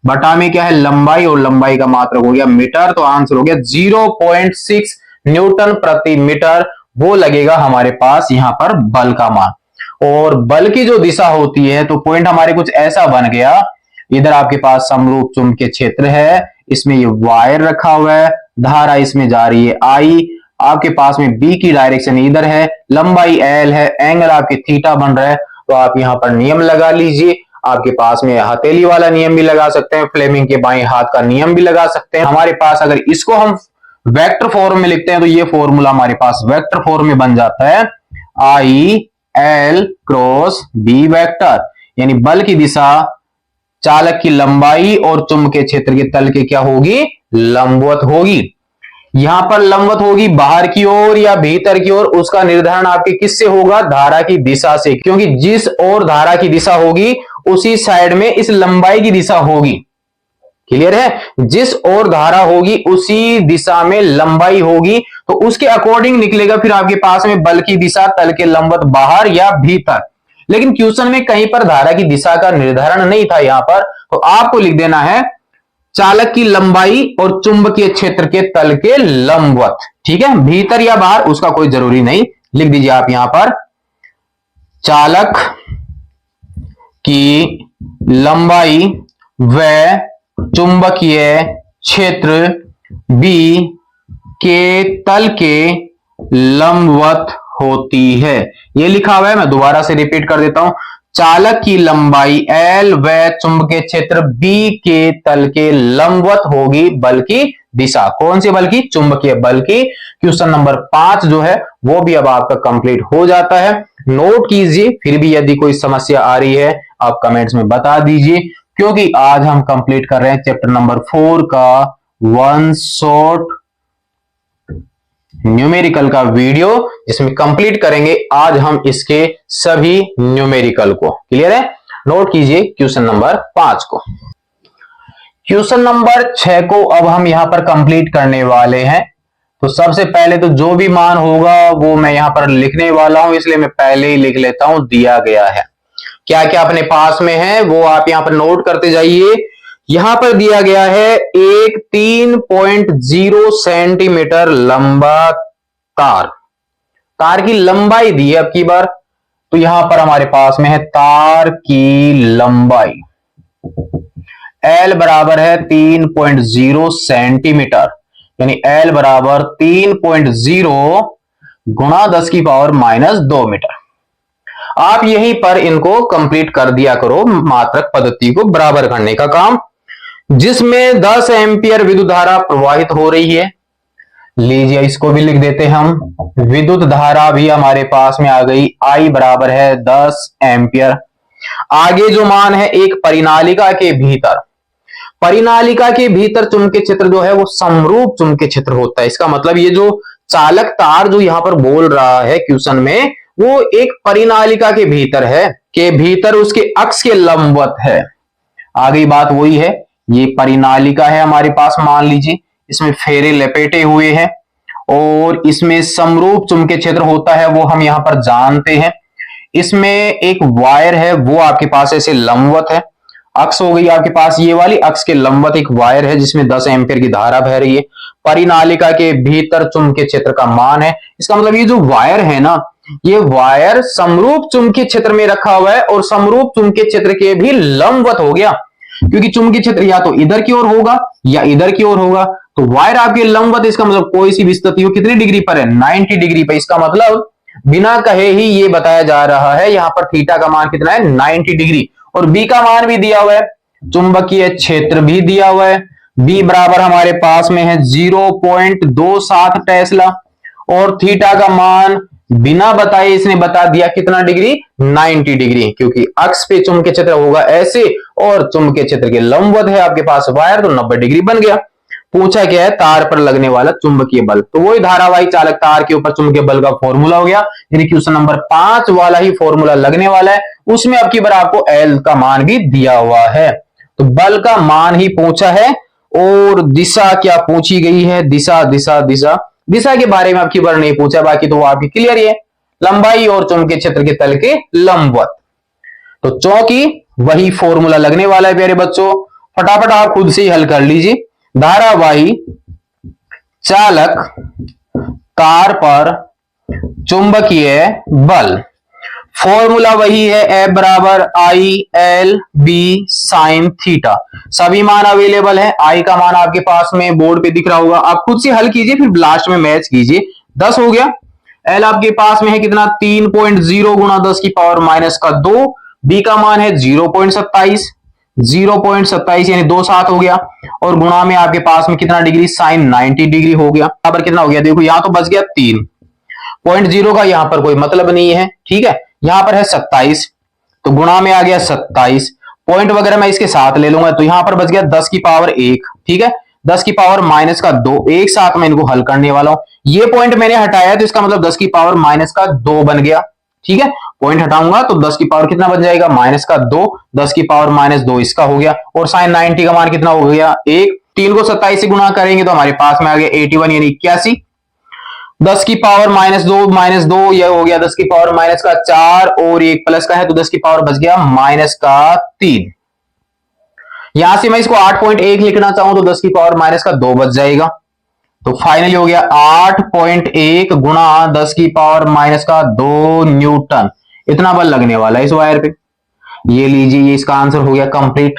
[SPEAKER 1] बटा में क्या है लंबाई, और लंबाई का मात्रक हो गया मीटर, तो आंसर हो गया 0.6 न्यूटन प्रति मीटर, वो लगेगा हमारे पास यहां पर बल का मान। और बल की जो दिशा होती है, तो पॉइंट हमारे कुछ ऐसा बन गया, इधर आपके पास समरूप चुंबकीय क्षेत्र है, इसमें ये वायर रखा हुआ है, धारा इसमें जा रही है I, आपके पास में B की डायरेक्शन इधर है, लंबाई L है, एंगल आपके थीटा बन रहा है। तो आप यहां पर नियम लगा लीजिए, आपके पास में हथेली वाला नियम भी लगा सकते हैं, फ्लेमिंग के बाएं हाथ का नियम भी लगा सकते हैं। हमारे पास अगर इसको हम वेक्टर फॉर्म में लिखते हैं, तो ये फॉर्मूला हमारे पास वेक्टर फॉर्म में बन जाता है IL क्रॉस B वेक्टर, यानी बल की दिशा चालक की लंबाई और चुंबकीय क्षेत्र के तल के क्या होगी? लंबवत होगी। यहां पर लंबवत होगी बाहर की ओर या भीतर की ओर, उसका निर्धारण आपके किससे होगा? धारा की दिशा से, क्योंकि जिस ओर धारा की दिशा होगी उसी साइड में इस लंबाई की दिशा होगी। क्लियर है? जिस ओर धारा होगी उसी दिशा में लंबाई होगी, तो उसके अकॉर्डिंग निकलेगा फिर आपके पास में बल की दिशा, तल के लंबवत बाहर या भीतर। लेकिन क्वेश्चन में कहीं पर धारा की दिशा का निर्धारण नहीं था यहां पर, तो आपको लिख देना है चालक की लंबाई और चुंबकीय क्षेत्र के तल के लंबवत। ठीक है, भीतर या बाहर उसका कोई जरूरी नहीं, लिख दीजिए आप यहां पर चालक की लंबाई व चुंबकीय क्षेत्र B के तल के लंबवत होती है। यह लिखा हुआ है, मैं दोबारा से रिपीट कर देता हूं, चालक की लंबाई L व चुंबकीय क्षेत्र B के तल के लंबवत होगी, बल की दिशा। कौन सी बल की? चुंबकीय बल की। क्वेश्चन नंबर 5 जो है वो भी अब आपका कंप्लीट हो जाता है। नोट कीजिए, फिर भी यदि कोई समस्या आ रही है आप कमेंट्स में बता दीजिए, क्योंकि आज हम कंप्लीट कर रहे हैं चैप्टर नंबर 4 का वन शॉट न्यूमेरिकल का वीडियो, जिसमें कंप्लीट करेंगे आज हम इसके सभी न्यूमेरिकल को। क्लियर है? नोट कीजिए क्वेश्चन नंबर 5 को। क्वेश्चन नंबर 6 को अब हम यहां पर कंप्लीट करने वाले हैं। तो सबसे पहले तो जो भी मान होगा वो मैं यहां पर लिखने वाला हूं, इसलिए मैं पहले ही लिख लेता हूं। दिया गया है क्या क्या अपने पास में है वो आप यहां पर नोट करते जाइए। यहां पर दिया गया है एक 3.0 सेंटीमीटर लंबा तार की लंबाई दी है अब की बार। तो यहां पर हमारे पास में है तार की लंबाई L बराबर है 3.0 सेंटीमीटर, यानी L बराबर 3.0 गुणा 10 की पावर -2 मीटर। आप यहीं पर इनको कंप्लीट कर दिया करो, मात्रक पद्धति को बराबर करने का काम, जिसमें 10 एम्पियर विद्युत धारा प्रवाहित हो रही है। लीजिए इसको भी लिख देते हैं हम। विद्युत धारा भी हमारे पास में आ गई, I बराबर है 10 एम्पियर। आगे जो मान है एक परिनालिका के भीतर, परिनालिका के भीतर चुंबकीय क्षेत्र जो है वो समरूप चुंबकीय क्षेत्र होता है। इसका मतलब ये जो चालक तार जो यहां पर बोल रहा है क्वेश्चन में, वो एक परिनालिका के भीतर है, के भीतर उसके अक्ष के लंबवत है। आगे बात वही है, ये परिनालिका है हमारे पास, मान लीजिए इसमें फेरे लपेटे हुए हैं और इसमें समरूप चुंबकीय क्षेत्र होता है, वो हम यहां पर जानते हैं। इसमें एक वायर है वो आपके पास ऐसे लंबवत है, अक्ष हो गई आपके पास ये वाली, अक्ष के लंबवत एक वायर है जिसमें 10 एम्पीयर की धारा बह रही है। परिनालिका के भीतर चुंबकीय क्षेत्र का मान है। इसका मतलब ये जो वायर है ना, ये वायर समरूप चुंबकीय क्षेत्र में रखा हुआ है और समरूप चुंबकीय क्षेत्र के भी लंबवत हो गया, क्योंकि चुंबकीय क्षेत्र या तो इधर की ओर होगा या इधर की ओर होगा। तो वायर आपके लंबवत, इसका मतलब कोई सी भी स्थिति हो कितनी डिग्री पर है? 90 डिग्री पर। इसका मतलब बिना कहे ही ये बताया जा रहा है यहां पर थीटा का मान कितना है? 90 डिग्री। और बी का मान भी दिया हुआ है, चुंबकीय क्षेत्र भी दिया हुआ है। बी बराबर हमारे पास में है 0.27 टेस्ला और थीटा का मान बिना बताए इसने बता दिया कितना डिग्री? 90 डिग्री, क्योंकि अक्ष पे चुंबकीय क्षेत्र होगा ऐसे और चुंबकीय क्षेत्र के लंबवत है आपके पास वायर, तो 90 डिग्री बन गया। पूछा क्या है? तार पर लगने वाला चुंबकीय बल, तो वही धारावाही चालक तार के ऊपर चुंबकीय बल का फॉर्मूला हो गया, यानी क्वेश्चन नंबर 5 वाला ही फॉर्मूला लगने वाला है। उसमें अब की बार आपको L का मान भी दिया हुआ है, तो बल का मान ही पूछा है और दिशा क्या पूछी गई है? दिशा दिशा दिशा दिशा के बारे में अब की बार नहीं पूछा, बाकी तो वो आपकी क्लियर ही है, लंबाई और चुंबकीय क्षेत्र के तल के लंबवत। तो चौकी वही फॉर्मूला लगने वाला है प्यारे बच्चों, फटाफट आप खुद से ही हल कर लीजिए। धारावाही चालक तार पर चुंबकीय बल, फॉर्मूला वही है F बराबर ILB साइन थीटा। सभी मान अवेलेबल है, I का मान आपके पास में बोर्ड पे दिख रहा होगा, आप खुद से हल कीजिए फिर लास्ट में मैच कीजिए। 10 हो गया। L आपके पास में है कितना? 3.0 गुणा 10 की पावर -2। B का मान है 0.27, 0.27 यानी 2.7 हो गया, और गुणा में आपके पास में कितना डिग्री? साइन 90 डिग्री हो गया। यहां पर कितना हो गया? देखो यहां तो बच गया 3.0 का यहां पर कोई मतलब नहीं है, ठीक है। यहां पर है 27, तो गुणा में आ गया 27, पॉइंट वगैरह मैं इसके साथ ले लूंगा, तो यहां पर बच गया 10 की पावर 1, ठीक है, 10 की पावर -2। एक साथ में इनको हल करने वाला हूं। ये पॉइंट मैंने हटाया तो इसका मतलब 10 की पावर -2 बन गया, ठीक है। पॉइंट हटाऊंगा तो 10 की पावर कितना बन जाएगा? -2, 10 की पावर -2 इसका हो गया, और साइन 90 का मान कितना हो गया? 1। 3 को 27 से गुणा करेंगे तो हमारे पास में आ गया 81 यानी 81। 10 की पावर -2 यह हो गया 10 की पावर -4, और एक प्लस का है तो 10 की पावर बच गया -3। यहां से मैं इसको 8.1 लिखना चाहूं तो 10 की पावर -2 बच जाएगा, तो फाइनली हो गया 8.1 गुणा 10 की पावर -2 न्यूटन। इतना बल लगने वाला है इस वायर पे। ये लीजिए, ये इसका आंसर हो गया कंप्लीट।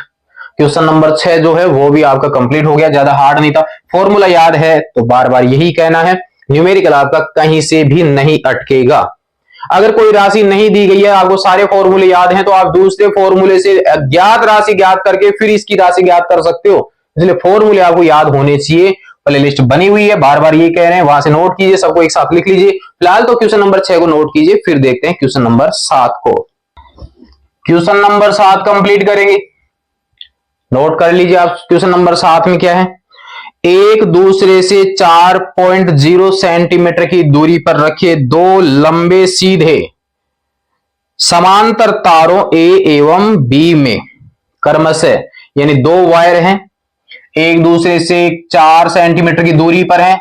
[SPEAKER 1] क्वेश्चन नंबर 6 जो है वो भी आपका कंप्लीट हो गया, ज्यादा हार्ड नहीं था। फॉर्मूला याद है तो बार बार यही कहना है, न्यूमेरिकल आपका कहीं से भी नहीं अटकेगा। अगर कोई राशि नहीं दी गई है, आपको सारे फॉर्मूले याद हैं, तो आप दूसरे फॉर्मूले से ज्ञात राशि ज्ञात करके फिर इसकी राशि ज्ञात कर सकते हो। इसलिए फॉर्मूले आपको याद होने चाहिए। प्ले लिस्ट बनी हुई है, बार बार ये कह रहे हैं, वहां से नोट कीजिए, सबको एक साथ लिख लीजिए। फिलहाल तो क्वेश्चन नंबर 6 को नोट कीजिए, फिर देखते हैं क्वेश्चन नंबर 7 को। क्वेश्चन नंबर 7 कंप्लीट करेंगे, नोट कर लीजिए आप। क्वेश्चन नंबर 7 में क्या है, एक दूसरे से 4.0 सेंटीमीटर की दूरी पर रखे दो लंबे सीधे समांतर तारों ए एवं बी में क्रमशः, यानी दो वायर हैं, एक दूसरे से 4 सेंटीमीटर की दूरी पर है,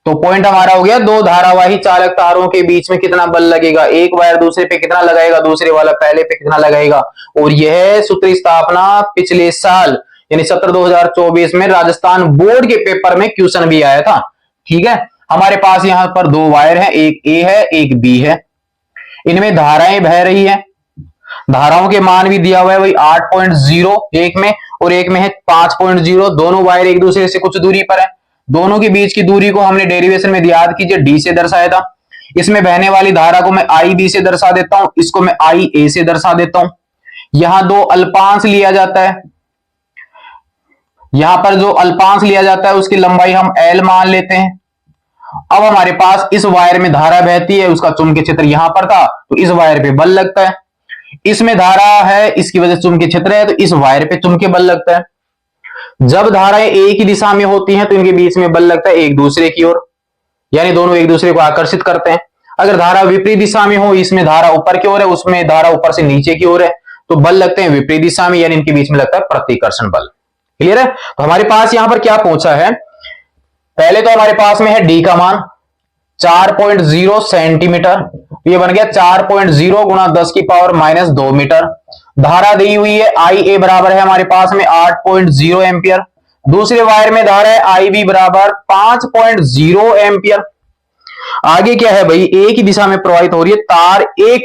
[SPEAKER 1] तो पॉइंट हमारा हो गया दो धारावाही चालक तारों के बीच में कितना बल लगेगा, एक वायर दूसरे पे कितना लगाएगा, दूसरे वाला पहले पे कितना लगाएगा। और यह सूत्र स्थापना पिछले साल यानी 17/2024 में राजस्थान बोर्ड के पेपर में क्वेश्चन भी आया था। ठीक है, हमारे पास यहां पर दो वायर है, एक ए है एक बी है, इनमें धाराएं बह रही है, धाराओं के मान भी दिया हुआ है वही 8.0 एक में और एक में है 5.0। दोनों वायर एक दूसरे से कुछ दूरी पर है, दोनों के बीच की दूरी को हमने डेरिवेशन में याद कीजिए डी से दर्शाया था। इसमें बहने वाली धारा को मैं आई बी से दर्शा देता हूं, इसको मैं आई ए से दर्शा देता हूं। यहां दो अल्पांश लिया जाता है, यहां पर जो अल्पांश लिया जाता है उसकी लंबाई हम एल मान लेते हैं। अब हमारे पास इस वायर में धारा बहती है, उसका चुंबकीय क्षेत्र यहां पर था तो इस वायर पे बल लगता है, इसमें धारा है इसकी वजह से चुंबकीय क्षेत्र है तो इस वायर पे चुंबकीय बल लगता है। जब धाराएं एक ही दिशा में होती हैं तो इनके बीच में बल लगता है एक दूसरे की ओर, यानी दोनों एक दूसरे को आकर्षित करते हैं। अगर धारा विपरीत दिशा में हो, इसमें धारा ऊपर की ओर है उसमें धारा ऊपर से नीचे की ओर है, तो बल लगते हैं विपरीत दिशा में, यानी इनके बीच में लगता है प्रतिकर्षण बल। क्लियर है? तो हमारे पास यहां पर क्या पूछा है, पहले तो हमारे पास में है डी का मान 4.0 सेंटीमीटर, ये बन गया 4.0 गुणा 10 की पावर माइनस 2 मीटर। धारा दी हुई है आई ए बराबर है हमारे पास में 8.0 एम्पियर, दूसरे वायर में धारा है आई बी बराबर 5.0 एम्पियर। आगे क्या है भाई, एक ही दिशा में प्रवाहित हो रही है तार ए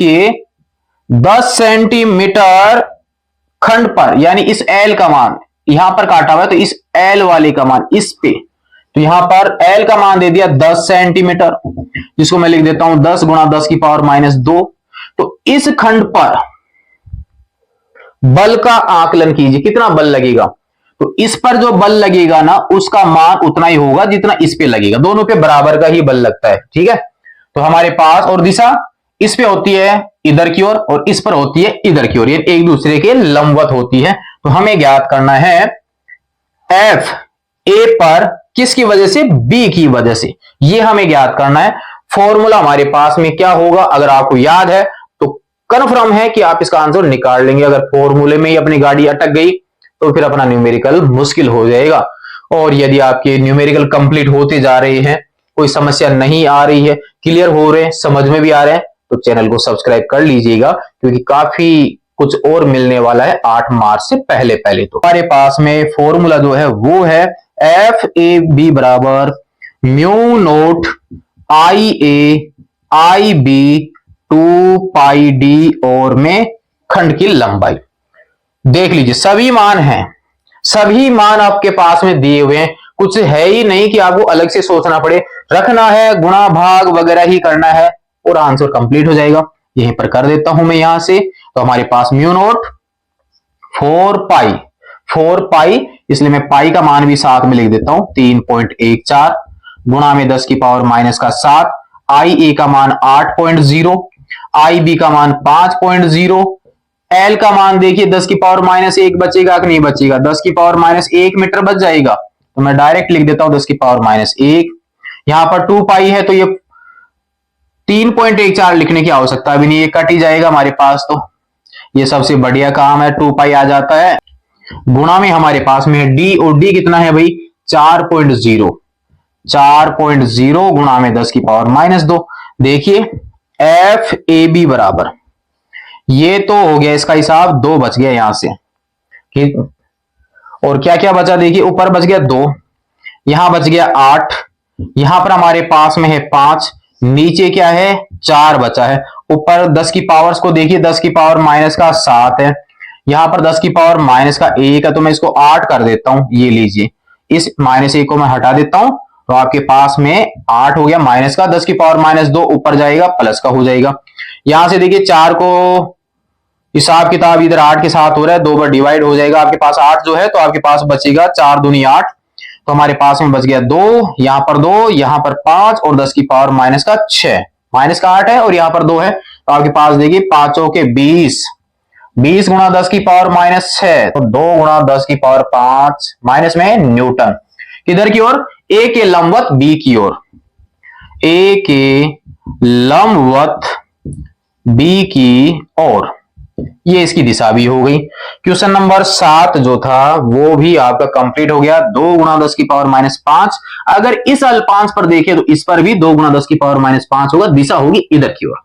[SPEAKER 1] के 10 सेंटीमीटर खंड पर, यानी इस एल का मान यहां पर काटा हुआ है तो इस एल वाले का मान इस पे, तो यहां पर एल का मान दे दिया 10 सेंटीमीटर, जिसको मैं लिख देता हूं 10 गुणा 10 की पावर माइनस 2। तो इस खंड पर बल का आकलन कीजिए, कितना बल लगेगा, तो इस पर जो बल लगेगा ना उसका मान उतना ही होगा जितना इस पे लगेगा, दोनों पे बराबर का ही बल लगता है। ठीक है, तो हमारे पास और दिशा इस पे होती है इधर की ओर और इस पर होती है इधर की ओर, ये एक दूसरे के लंबवत होती है। तो हमें ज्ञात करना है एफ ए पर किसकी वजह से, बी की वजह से, ये हमें ज्ञात करना है। फॉर्मूला हमारे पास में क्या होगा, अगर आपको याद है तो कन्फर्म है कि आप इसका आंसर निकाल लेंगे। अगर फॉर्मूले में ही अपनी गाड़ी अटक गई तो फिर अपना न्यूमेरिकल मुश्किल हो जाएगा। और यदि आपके न्यूमेरिकल कंप्लीट होते जा रहे हैं, कोई समस्या नहीं आ रही है, क्लियर हो रहे हैं, समझ में भी आ रहे हैं, तो चैनल को सब्सक्राइब कर लीजिएगा, क्योंकि काफी कुछ और मिलने वाला है 8 मार्च से पहले पहले। तो हमारे पास में फॉर्मूला जो है वो है एफ ए बी बराबर म्यू नोट आई ए आई बी 2 पाई डी और में खंड की लंबाई। देख लीजिए सभी मान हैं, सभी मान आपके पास में दिए हुए हैं, कुछ है ही नहीं कि आपको अलग से सोचना पड़े, रखना है, गुणा भाग वगैरह ही करना है और आंसर कंप्लीट हो जाएगा। यहीं पर कर देता हूं मैं यहां से, तो हमारे पास म्यू नोट 4 पाई, इसलिए मैं पाई का मान भी साथ में लिख देता हूं 3.14 गुणा में 10 की पावर माइनस का 7, आई ए का मान 8.0, आई बी का मान 5.0, एल का मान देखिए 10 की पावर माइनस 1 बचेगा कि नहीं बचेगा, 10 की पावर माइनस 1 मीटर बच जाएगा, तो मैं डायरेक्ट लिख देता हूं 10 की पावर माइनस 1। यहां पर 2 पाई है तो ये 3.14 लिखने की आवश्यकता भी नहीं, ये कट ही जाएगा हमारे पास, तो ये सबसे बढ़िया काम है, 2 पाई आ जाता है। गुणा में हमारे पास में डी, और डी कितना है भाई 4.0 गुणा में 10 की पावर माइनस 2। देखिए एफ ए बी बराबर, ये तो हो गया इसका हिसाब, 2 बच गया यहां से, ठीक, और क्या क्या बचा देखिए, ऊपर बच गया 2, यहां बच गया 8, यहां पर हमारे पास में है 5, नीचे क्या है 4 बचा है, ऊपर 10 की पावर्स को देखिए, 10 की पावर माइनस का 7 है, यहां पर 10 की पावर माइनस का 1 है, तो मैं इसको 8 कर देता हूं, ये लीजिए, इस माइनस 1 को मैं हटा देता हूं तो आपके पास में 8 हो गया माइनस का, 10 की पावर माइनस 2 ऊपर जाएगा प्लस का हो जाएगा। यहां से देखिए 4 को हिसाब किताब इधर 8 के साथ हो रहा है, 2 बार डिवाइड हो जाएगा, आपके पास 8 जो है तो आपके पास बचेगा 4 दूनी 8, तो हमारे पास में बच गया 2, यहां पर 2, यहां पर 5 और 10 की पावर माइनस का 6, माइनस का 8 है और यहां पर 2 है, तो आपके पास देखिए 5 के 20, 20 गुणा 10 की पावर माइनस 6, तो 2 गुणा 10 की पावर 5 माइनस में न्यूटन। किधर की ओर? ए के लंबवत बी की ओर, ए के लंबवत बी की ओर, ये इसकी दिशा भी हो गई। क्वेश्चन नंबर 7 जो था वो भी आपका कंप्लीट हो गया। 2 गुणा 10 की पावर माइनस 5, अगर इस अल्पांश पर देखें तो इस पर भी 2 गुणा 10 की पावर माइनस 5 होगा, दिशा होगी इधर की ओर,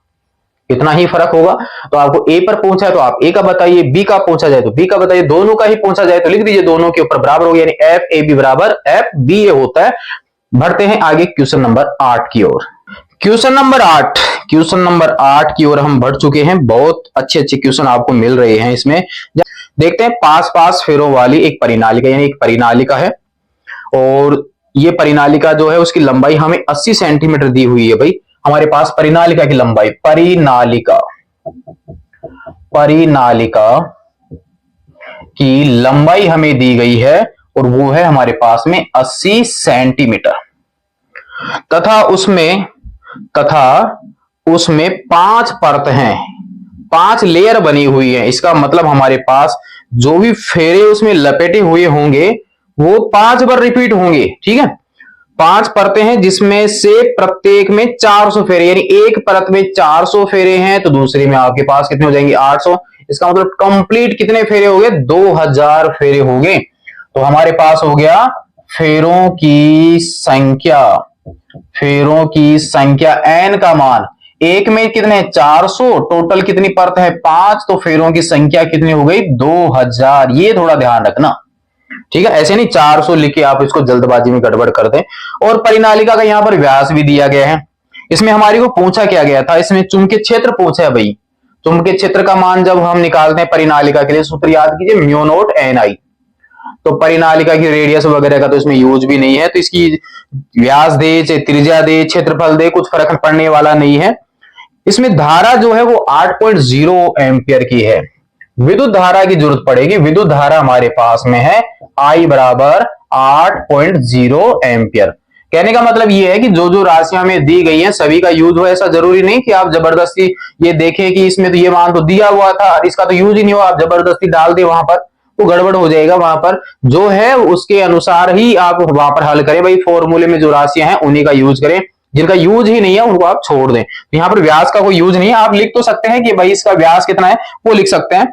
[SPEAKER 1] इतना ही फर्क होगा। तो आपको ए पर पूछा है तो आप ए का बताइए, बी का पूछा जाए तो बी का बताइए, दोनों का ही पूछा जाए तो लिख दीजिए दोनों के ऊपर बराबर हो गया, यानी एफ ए बी बराबर एफ बी ए होता है। बढ़ते हैं आगे क्वेश्चन नंबर 8 की ओर। क्वेश्चन नंबर 8, क्वेश्चन नंबर 8 की ओर हम बढ़ चुके हैं। बहुत अच्छे अच्छे क्वेश्चन आपको मिल रहे हैं इसमें। देखते हैं, पास पास फेरों वाली एक परिनालिका, यानी एक परिनालिका है और ये परिनालिका जो है उसकी लंबाई हमें 80 सेंटीमीटर दी हुई है। भाई हमारे पास परिनालिका की लंबाई, परिनालिका की लंबाई हमें दी गई है और वो है हमारे पास में 80 सेंटीमीटर, तथा उसमें 5 परत हैं, 5 लेयर बनी हुई है। इसका मतलब हमारे पास जो भी फेरे उसमें लपेटे हुए होंगे वो 5 बार रिपीट होंगे। ठीक है, 5 परतें हैं जिसमें से प्रत्येक में 400 फेरे, यानी एक परत में 400 फेरे हैं तो दूसरे में आपके पास कितने हो जाएंगे? 800। इसका मतलब कंप्लीट कितने फेरे हो गए? 2000 फेरे हो गए। तो हमारे पास हो गया फेरों की संख्या n का मान, एक में कितने? 400, टोटल कितनी परत है? 5, तो फेरों की संख्या कितनी हो गई? 2000। ये थोड़ा ध्यान रखना, ठीक है, ऐसे नहीं 400 लिख के आप इसको जल्दबाजी में गड़बड़ कर दें। और परिनालिका का यहां पर व्यास भी दिया गया है। इसमें हमारी को पूछा क्या गया था? इसमें चुंबकीय क्षेत्र पूछा है। भाई चुंबकीय क्षेत्र का मान जब हम निकालते हैं परिनालिका के लिए, सूत्र याद कीजिए म्यू नॉट एन आई। तो परिनालिका की रेडियस वगैरह का तो इसमें यूज भी नहीं है, तो इसकी व्यास दे चाहे त्रिज्या दे क्षेत्रफल दे कुछ फर्क पड़ने वाला नहीं है। इसमें धारा जो है वो 8.0 एम्पियर की है। विद्युत धारा की जरूरत पड़ेगी, विद्युत धारा हमारे पास में है I बराबर 8.0 एम्पियर। कहने का मतलब ये है कि जो जो राशियां हमें दी गई हैं सभी का यूज हो, ऐसा जरूरी नहीं कि आप जबरदस्ती ये देखें कि इसमें तो ये मान तो दिया हुआ था इसका तो यूज ही नहीं हुआ, आप जबरदस्ती डाल दे वहां पर, वो गड़बड़ हो जाएगा। वहां पर जो है उसके अनुसार ही आप वहां पर हल करें। भाई फॉर्मूले में जो राशियां हैं उन्हीं का यूज करें, जिनका यूज ही नहीं है उनको आप छोड़ दें। तो यहाँ पर व्यास का कोई यूज नहीं है, आप लिख तो सकते हैं कि भाई इसका व्यास कितना है वो लिख सकते हैं,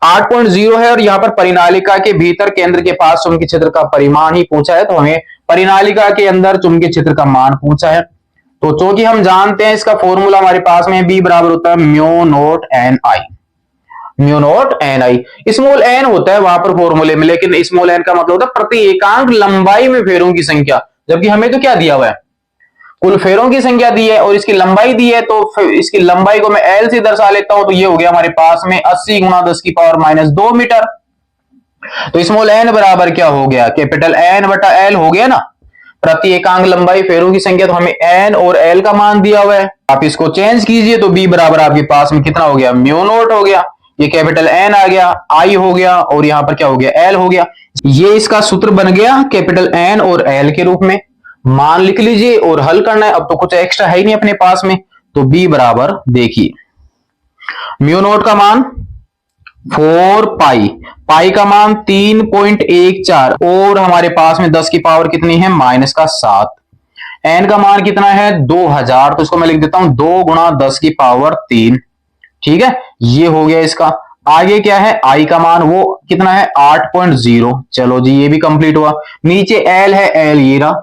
[SPEAKER 1] 8.0 है। और यहाँ पर परिनालिका के भीतर केंद्र के पास चुंबकीय क्षेत्र का परिमाण ही पूछा है, तो हमें परिनालिका के अंदर चुंबकीय क्षेत्र का मान पूछा है। तो चूंकि हम जानते हैं इसका फॉर्मूला हमारे पास में बी बराबर होता है mu naught N I, mu naught N I. Small N होता है वहां पर फॉर्मूले में, लेकिन स्मॉल एन का मतलब होता है प्रति एकांक लंबाई में फेरों की संख्या, जबकि हमें तो क्या दिया हुआ है? कुल फेरों की संख्या दी है और इसकी लंबाई दी है, तो इसकी लंबाई को मैं एल से दर्शा लेता हूं, तो ये हो गया हमारे पास में 80 गुणा 10 की पावर माइनस 2 मीटर। तो स्मॉल एन बराबर क्या हो गया? कैपिटल एन बटा एल हो गया ना, प्रति एकांक लंबाई फेरों की संख्या, तो हमें एन और एल का मान दिया हुआ है। आप इसको चेंज कीजिए तो बी बराबर आपके पास में कितना हो गया? म्यू नॉट हो गया, ये कैपिटल एन आ गया, आई हो गया और यहां पर क्या हो गया? एल हो गया। ये इसका सूत्र बन गया कैपिटल एन और एल के रूप में। मान लिख लीजिए और हल करना है, अब तो कुछ एक्स्ट्रा है ही नहीं अपने पास में। तो बी बराबर देखिए म्यू नॉट का मान 4 पाई, पाई का मान 3.14 और हमारे पास में 10 की पावर कितनी है? माइनस का 7। एन का मान कितना है? 2000, तो इसको मैं लिख देता हूं 2 गुणा 10 की पावर 3। ठीक है, ये हो गया इसका। आगे क्या है? आई का मान वो कितना है? 8.0। चलो जी ये भी कंप्लीट हुआ। नीचे एल है, एल ये रहा,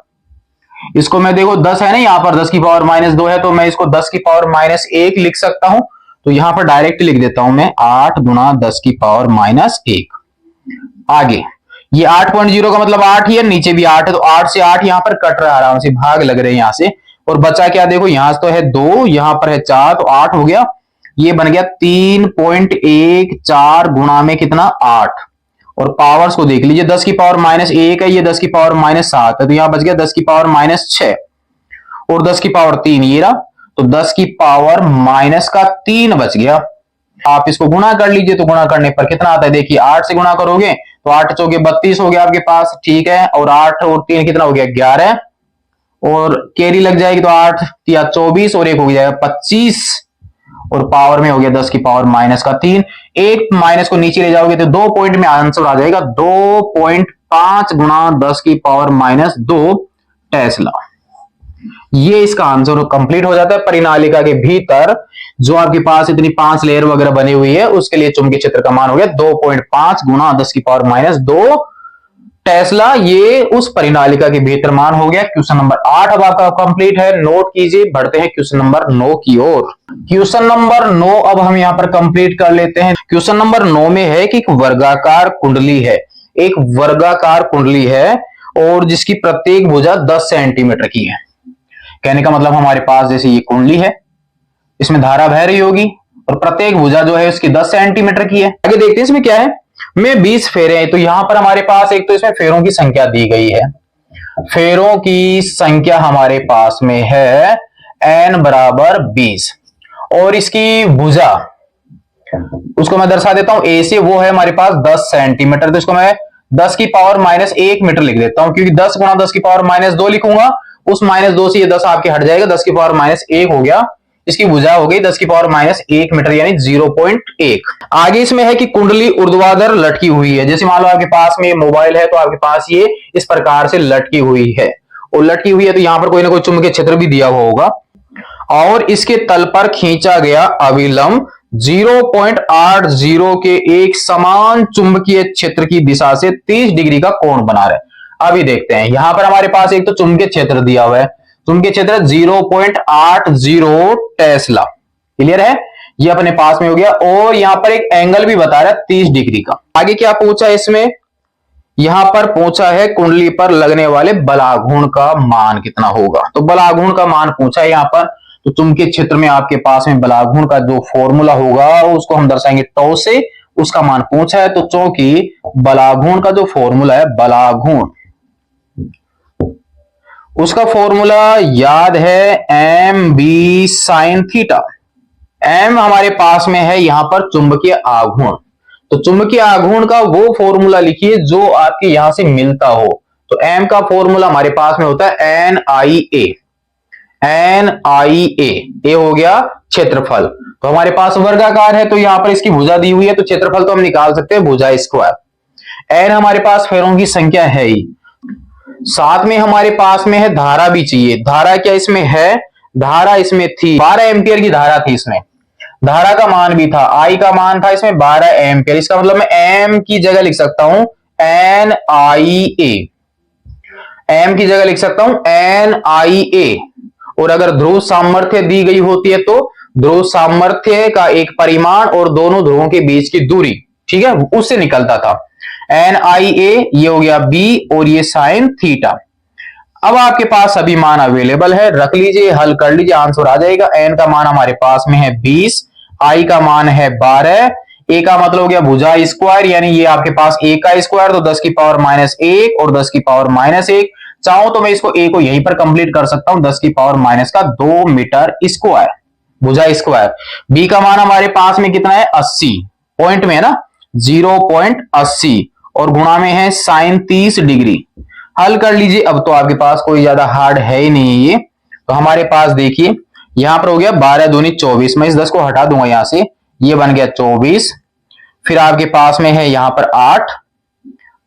[SPEAKER 1] इसको मैं देखो 10 है ना यहाँ पर, 10 की पावर माइनस 2 है, तो मैं इसको 10 की पावर माइनस 1 लिख सकता हूं। तो यहां पर डायरेक्ट लिख देता हूं मैं 8 गुणा 10 की पावर माइनस 1। आगे ये 8.0 का मतलब 8 ही है, नीचे भी 8 है, तो 8 से 8 यहां पर कट रहा है, आराम से भाग लग रहे हैं यहां से। और बचा क्या? देखो यहां से तो है 2, यहां पर है 4, तो 8 हो गया। ये बन गया 3.14 गुणा में कितना? 8, और पावर्स को देख लीजिए, 10 की पावर माइनस 1 है, ये 10 की पावर माइनस 7 है, तो यहां बच गया 10 की पावर माइनस 6 और 10 की पावर 3 ये रहा, तो 10 की पावर माइनस का 3 बच गया। आप इसको गुणा कर लीजिए, तो गुणा करने पर कितना आता है देखिए, 8 से गुणा करोगे तो 8 चौके 32 हो गया आपके पास, ठीक है, और 8 और 3 कितना हो गया 11, और कैरी लग जाएगी तो 8 या 24 और 1 हो जाएगा 25, और पावर में हो गया 10 की पावर माइनस का 3। एक माइनस को नीचे ले जाओगे तो 2 पॉइंट में आंसर आ जाएगा 2.5 गुणा 10 की पावर माइनस 2 टेस्ला। ये इसका आंसर कंप्लीट हो जाता है। परिनालिका के भीतर जो आपके पास इतनी 5 लेयर वगैरह बनी हुई है उसके लिए चुंबकीय क्षेत्र का मान हो गया 2.5 गुणा 10 की पावर माइनस 2 टेस्ला। ये उस परिनालिका के भीतर मान हो गया। क्वेश्चन नंबर 8 अब आपका कंप्लीट है, नोट कीजिए। बढ़ते हैं क्वेश्चन नंबर 9 की ओर। क्वेश्चन नंबर 9 अब हम यहां पर कंप्लीट कर लेते हैं। क्वेश्चन नंबर 9 में है कि एक वर्गाकार कुंडली है, एक वर्गाकार कुंडली है और जिसकी प्रत्येक भुजा 10 सेंटीमीटर की है। कहने का मतलब हमारे पास जैसे ये कुंडली है, इसमें धारा बह रही होगी और प्रत्येक भुजा जो है उसकी 10 सेंटीमीटर की है। आगे देखते हैं इसमें क्या है। में 20 फेरे हैं, तो यहां पर हमारे पास एक तो इसमें फेरों की संख्या दी गई है। फेरों की संख्या हमारे पास में है n बराबर 20 और इसकी भुजा उसको मैं दर्शा देता हूं a से, वो है हमारे पास 10 सेंटीमीटर, तो इसको मैं 10 की पावर माइनस 1 मीटर लिख देता हूं, क्योंकि 10 गुणा 10 की पावर माइनस 2 लिखूंगा, उस माइनस 2 से ये 10 आपके हट जाएगा, 10 की पावर माइनस 1 हो गया। इसकी भुजा हो गई 10 की पावर माइनस 1 मीटर यानी 0.1। आगे इसमें है कि कुंडली ऊर्ध्वाधर लटकी हुई है। जैसे मान लो आपके पास में मोबाइल है तो आपके पास ये इस प्रकार से लटकी हुई है, और लटकी हुई है तो यहां पर कोई ना कोई चुंबकीय क्षेत्र भी दिया हुआ होगा, और इसके तल पर खींचा गया अभिलंब 0.80 के एक समान चुंबकीय क्षेत्र की दिशा से 30 डिग्री का कोण बना रहे। अभी देखते हैं, यहां पर हमारे पास एक तो चुंबकीय क्षेत्र दिया हुआ है, चुंबकीय क्षेत्र 0.80 टेस्ला, क्लियर है, ये अपने पास में हो गया। और यहां पर एक एंगल भी बता रहा है 30 डिग्री का। आगे क्या पूछा है इसमें, यहां पर पूछा है कुंडली पर लगने वाले बलाघूर्ण का मान कितना होगा। तो बलाघूर्ण का मान पूछा है यहां पर, तो चुंबकीय क्षेत्र में आपके पास में बलाघूर्ण का जो फॉर्मूला होगा उसको हम दर्शाएंगे टॉ से, उसका मान पूछा है। तो चूंकि बलाघूर्ण का जो फॉर्मूला है, बलाघूर्ण उसका फॉर्मूला याद है M B sine theta. M हमारे पास में है यहां पर चुंबकीय आघूर्ण, तो चुंबकीय आघूर्ण का वो फॉर्मूला लिखिए जो आपके यहां से मिलता हो। तो एम का फॉर्मूला हमारे पास में होता है N I A, N I ए हो गया क्षेत्रफल। तो हमारे पास वर्गाकार है तो यहां पर इसकी भुजा दी हुई है, तो क्षेत्रफल तो हम निकाल सकते हैं भुजा स्क्वायर। एन हमारे पास फेरों की संख्या है ही, साथ में हमारे पास में है धारा भी चाहिए। धारा क्या इसमें है, धारा इसमें थी 12 एम्पियर की धारा थी, इसमें धारा का मान भी था, आई का मान था इसमें 12 एम्पियर। इसका मतलब मैं एम की जगह लिख सकता हूं एन आई ए, एम की जगह लिख सकता हूं एन आई ए। और अगर ध्रुव सामर्थ्य दी गई होती है तो ध्रुव सामर्थ्य का एक परिमाण और दोनों ध्रुवों के बीच की दूरी, ठीक है, उससे निकलता था एन आई ए, ये हो गया बी और ये साइन थीटा। अब आपके पास सभी मान अवेलेबल है, रख लीजिए, हल कर लीजिए, आंसर आ जाएगा। एन का मान हमारे पास में है 20, आई का मान है 12, ए का मतलब हो गया भुजा स्क्वायर यानी ये आपके पास ए का स्क्वायर, तो 10 की पावर माइनस 1 और 10 की पावर माइनस 1। चाहूं तो मैं इसको ए को यहीं पर कंप्लीट कर सकता हूं, 10 की पावर माइनस का 2 मीटर स्क्वायर, भुजा स्क्वायर। बी का मान हमारे पास में कितना है 80, पॉइंट में है ना 0.80 और गुणा में है साइन 30 डिग्री। हल कर लीजिए, अब तो आपके पास कोई ज्यादा हार्ड है ही नहीं ये। तो हमारे पास देखिए यहां पर हो गया 12 दूनी 24, मैं इस 10 को हटा दूंगा यहां से, ये बन गया 24। फिर आपके पास में है यहां पर 8,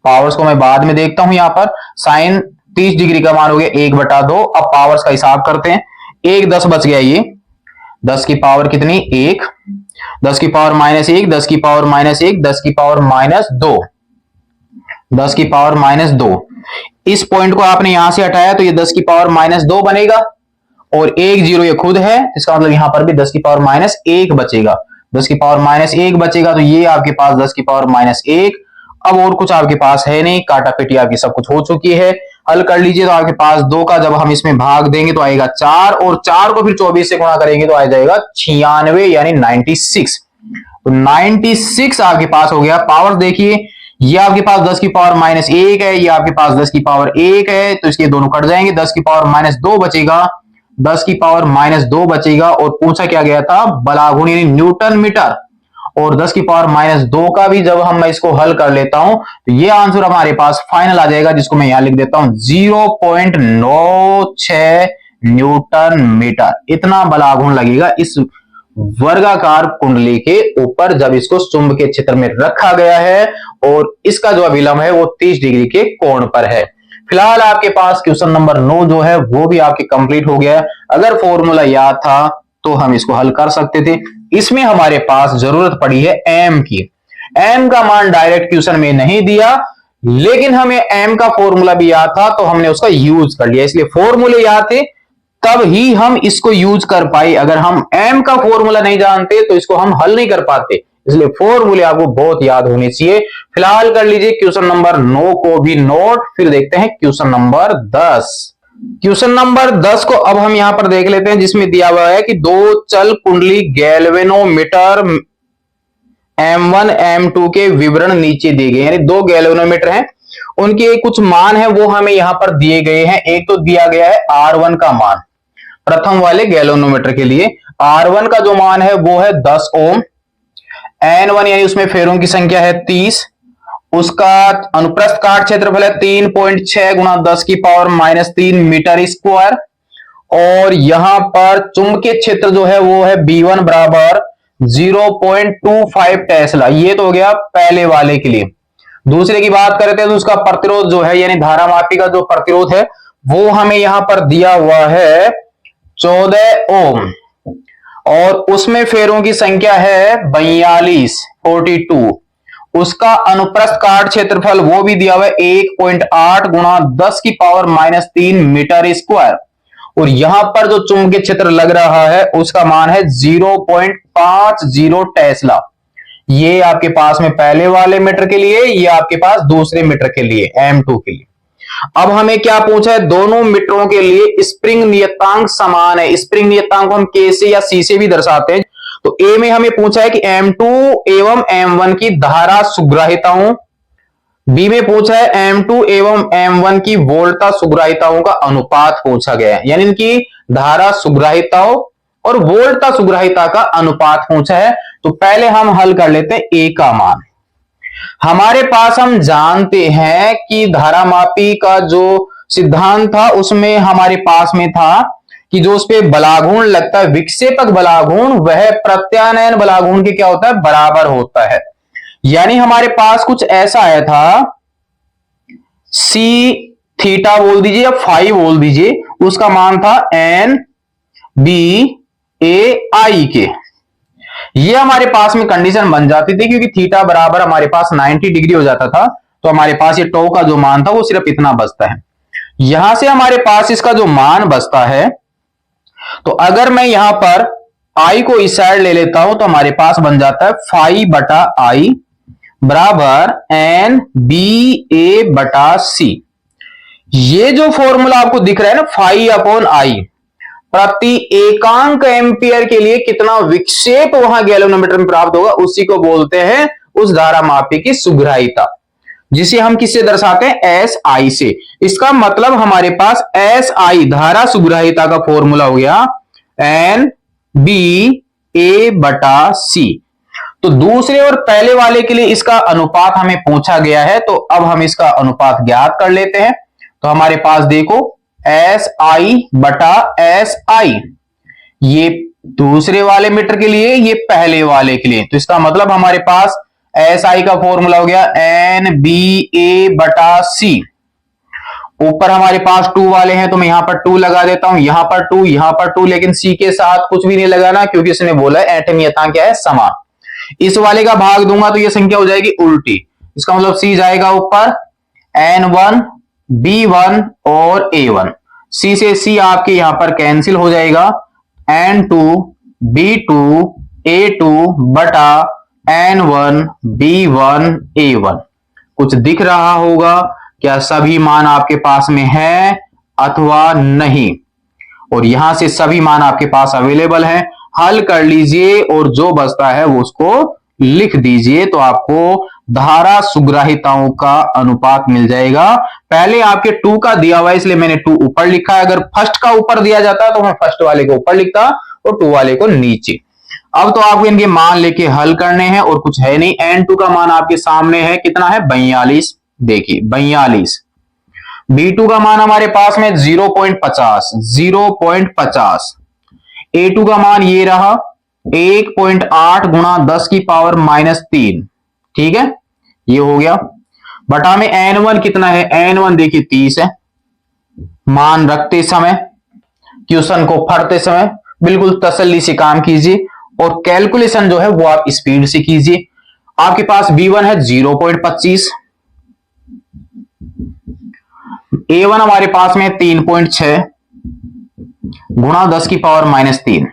[SPEAKER 1] पावर्स को मैं बाद में देखता हूं। यहां पर साइन 30 डिग्री का मान हो गया 1/2। अब पावर्स का हिसाब करते हैं, 1 10 बच गया, ये 10 की पावर कितनी 1, 10 की पावर माइनस 1, 10 की पावर माइनस 1, 10 की पावर माइनस 2, 10 की पावर माइनस 2। इस पॉइंट को आपने यहां से हटाया तो ये 10 की पावर माइनस 2 बनेगा और 1 0 ये खुद है, इसका मतलब यहां पर भी 10 की पावर माइनस 1 बचेगा। 10 की पावर माइनस 1 बचेगा तो ये आपके पास 10 की पावर माइनस 1। अब और कुछ आपके पास है नहीं, काटा पीटी आपकी सब कुछ हो चुकी है। हल कर लीजिए, तो आपके पास 2 का जब हम इसमें भाग देंगे तो आएगा 4 और 4 को फिर 24 से गुणा करेंगे तो आ जाएगा 96 यानी 96। तो 96 आपके पास हो गया। पावर देखिए ये आपके पास 10 की पावर -1 है, ये आपके पास 10 की पावर 1 है, तो इसके दोनों कट जाएंगे, 10 की पावर -2 बचेगा, 10 की पावर -2 बचेगा। और पूछा क्या गया था, बलागुण यानी न्यूटन मीटर। और 10 की पावर -2 का भी जब मैं इसको हल कर लेता हूं तो ये आंसर हमारे पास फाइनल आ जाएगा, जिसको मैं यहां लिख देता हूं 0.96 न्यूटन मीटर। इतना बलागुण लगेगा इस वर्गाकार कुंडली के ऊपर जब इसको चुंबकीय क्षेत्र में रखा गया है, और इसका जो अभिलंब है वो 30 डिग्री के कोण पर है। फिलहाल आपके पास क्वेश्चन नंबर 9 जो है वो भी आपके कंप्लीट हो गया है। अगर फॉर्मूला याद था तो हम इसको हल कर सकते थे। इसमें हमारे पास जरूरत पड़ी है एम की। एम का मान डायरेक्ट क्वेश्चन में नहीं दिया, लेकिन हमें एम का फॉर्मूला भी याद था तो हमने उसका यूज कर लिया। इसलिए फॉर्मूले याद थे तब ही हम इसको यूज कर पाए। अगर हम एम का फॉर्मूला नहीं जानते तो इसको हम हल नहीं कर पाते। इसलिए फॉर्मूले आपको बहुत याद होने चाहिए। फिलहाल कर लीजिए क्वेश्चन नंबर 9 को भी नोट, फिर देखते हैं क्वेश्चन नंबर 10। क्वेश्चन नंबर 10 को अब हम यहां पर देख लेते हैं, जिसमें दिया हुआ है कि दो चल कुंडली गैल्वेनोमीटर M1 M2 के विवरण नीचे दिए गए, यानी दो गैल्वेनोमीटर हैं, उनके कुछ मान है वो हमें यहां पर दिए गए हैं। एक तो दिया गया है R1 का मान, प्रथम वाले गैल्वेनोमीटर के लिए R1 का जो मान है वो है 10 ओम। N1 यानी उसमें फेरों की संख्या है 30, उसका अनुप्रस्थ काट क्षेत्रफल है 3.6 गुणा 10 की पावर -3 मीटर स्क्वायर। और यहां पर चुंबकीय क्षेत्र जो है वो है B1 बराबर 0.25 टेस्ला। ये तो हो गया पहले वाले के लिए। दूसरे की बात करते हैं तो उसका प्रतिरोध जो है यानी धारामापी का जो प्रतिरोध है वो हमें यहां पर दिया हुआ है 14 ओम, और उसमें फेरों की संख्या है 42। उसका अनुप्रस्थ काट क्षेत्रफल वो भी दिया हुआ है 1.8 गुणा 10 की पावर -3 मीटर स्क्वायर। और यहां पर जो चुंबकीय क्षेत्र लग रहा है उसका मान है 0.50 टेस्ला। ये आपके पास में पहले वाले मीटर के लिए, ये आपके पास दूसरे मीटर के लिए M2 के लिए। अब हमें क्या पूछा है, दोनों मीटरों के लिए स्प्रिंग नियतांक समान है। स्प्रिंग नियतांक को हम K से या C से भी दर्शाते हैं। तो A में हमें पूछा है कि M2 एवं M1 की धारा सुग्राहिताओं, B में पूछा है M2 एवं M1 की वोल्टता सुग्राहिताओं का अनुपात पूछा गया है, यानी इनकी धारा सुग्राहिताओं और वोल्टता सुग्राहिता का अनुपात पूछा है। तो पहले हम हल कर लेते हैं A का मान। हमारे पास हम जानते हैं कि धारामापी का जो सिद्धांत था उसमें हमारे पास में था कि जो उस पे बलागुण लगता है, विक्षेपक बलागुण, वह प्रत्यानयन बलागुण के क्या होता है, बराबर होता है। यानी हमारे पास कुछ ऐसा आया था, सी थीटा बोल दीजिए या फाई बोल दीजिए, उसका मान था एन बी ए आई के। ये हमारे पास में कंडीशन बन जाती थी क्योंकि थीटा बराबर हमारे पास 90 डिग्री हो जाता था, तो हमारे पास ये टो का जो मान था वो सिर्फ इतना बचता है। यहां से हमारे पास इसका जो मान बचता है, तो अगर मैं यहां पर आई को इस साइड ले लेता हूं तो हमारे पास बन जाता है फाई बटा आई बराबर एन बी ए बटा सी। ये जो फॉर्मूला आपको दिख रहा है ना, फाई अपॉन आई, प्रति एकांक एम्पियर के लिए कितना विक्षेप वहां गैल्वेनोमीटर में प्राप्त होगा, उसी को बोलते हैं उस धारामापी की सुग्राहिता, जिसे हम किससे दर्शाते हैं, एस आई से। इसका मतलब हमारे पास एस आई धारा सुग्राहिता का फॉर्मूला हो गया एन बी ए बटा सी। तो दूसरे और पहले वाले के लिए इसका अनुपात हमें पूछा गया है, तो अब हम इसका अनुपात ज्ञात कर लेते हैं। तो हमारे पास देखो एस आई बटा एस आई, ये दूसरे वाले मीटर के लिए, ये पहले वाले के लिए। तो इसका मतलब हमारे पास एस आई का फॉर्मूला हो गया एन बी ए बटा सी। ऊपर हमारे पास 2 वाले हैं तो मैं यहां पर 2 लगा देता हूं, यहां पर 2, यहां पर 2, लेकिन सी के साथ कुछ भी नहीं लगाना क्योंकि इसने बोला है एटम नियतांक क्या है, समान। इस वाले का भाग दूंगा तो ये संख्या हो जाएगी उल्टी, इसका मतलब सी जाएगा ऊपर N1 B1 और A1। सी से सी आपके यहां पर कैंसिल हो जाएगा, N2 B2 A2 बटा N1 B1 A1। कुछ दिख रहा होगा क्या, सभी मान आपके पास में है अथवा नहीं, और यहां से सभी मान आपके पास अवेलेबल हैं। हल कर लीजिए और जो बचता है वो उसको लिख दीजिए तो आपको धारा सुग्राहिताओं का अनुपात मिल जाएगा। पहले आपके 2 का दिया हुआ है इसलिए मैंने 2 ऊपर लिखा है। अगर फर्स्ट का ऊपर दिया जाता तो मैं फर्स्ट वाले को ऊपर लिखता और 2 वाले को नीचे। अब तो आपको इनके मान लेके हल करने हैं और कुछ है नहीं। n2 का मान आपके सामने है, कितना है 42। देखिए 42। b2 का मान हमारे पास में 0.50 0.50। a2 का मान ये रहा 1.8 गुणा 10 की पावर -3। ठीक है, ये हो गया। बटा में n1 कितना है, n1 देखिए 30 है। मान रखते समय, क्वेश्चन को पढ़ते समय बिल्कुल तसल्ली से काम कीजिए और कैलकुलेशन जो है वो आप स्पीड से कीजिए। आपके पास b1 है 0.25, a1 हमारे पास में 3.6 गुणा 10 की पावर -3।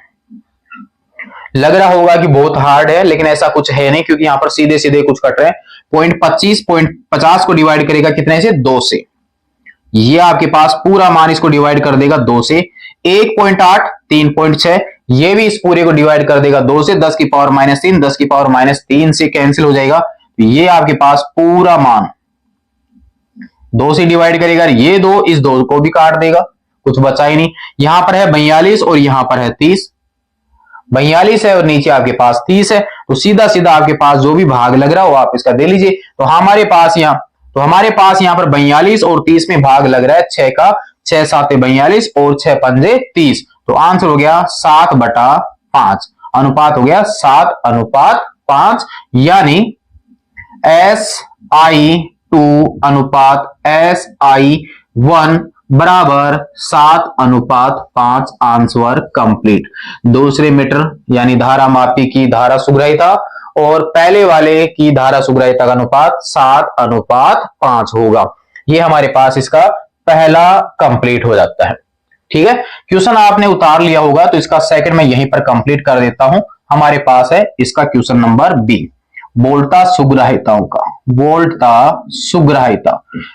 [SPEAKER 1] लग रहा होगा कि बहुत हार्ड है, लेकिन ऐसा कुछ है नहीं, क्योंकि यहां पर सीधे सीधे कुछ कट रहे हैं। 0.25 को डिवाइड करेगा कितने से, 2 से। ये आपके पास पूरा मान इसको डिवाइड कर देगा 2 से। 1.8 3.6, ये भी इस पूरे को डिवाइड कर देगा 2 से। 10 की पावर -3, 10 की पावर -3 से कैंसिल हो जाएगा। ये आपके पास पूरा मान 2 से डिवाइड करेगा, ये 2 इस 2 को भी काट देगा, कुछ बचा ही नहीं। यहां पर है 42 और यहां पर है 30। 42 है और नीचे आपके पास 30 है, तो सीधा सीधा आपके पास जो भी भाग लग रहा हो आप इसका दे लीजिए। तो हमारे पास यहां पर 42 और 30 में भाग लग रहा है 6 का। 6 7 42 और 6 पंजे 30, तो आंसर हो गया 7/5। अनुपात हो गया 7:5, यानी SI2 अनुपात SI1 बराबर 7:5। Answer complete. दूसरे मीटर यानी धारा मापी की धारा सुग्राहिता और पहले वाले की धारा सुग्राहिता का अनुपात 7:5 होगा। ये हमारे पास इसका पहला कंप्लीट हो जाता है। ठीक है, क्वेश्चन आपने उतार लिया होगा तो इसका सेकंड मैं यहीं पर कंप्लीट कर देता हूं। हमारे पास है इसका क्वेश्चन नंबर बी, वोल्टा सुग्राहिताओं का। वोल्टा सुग्राहिता,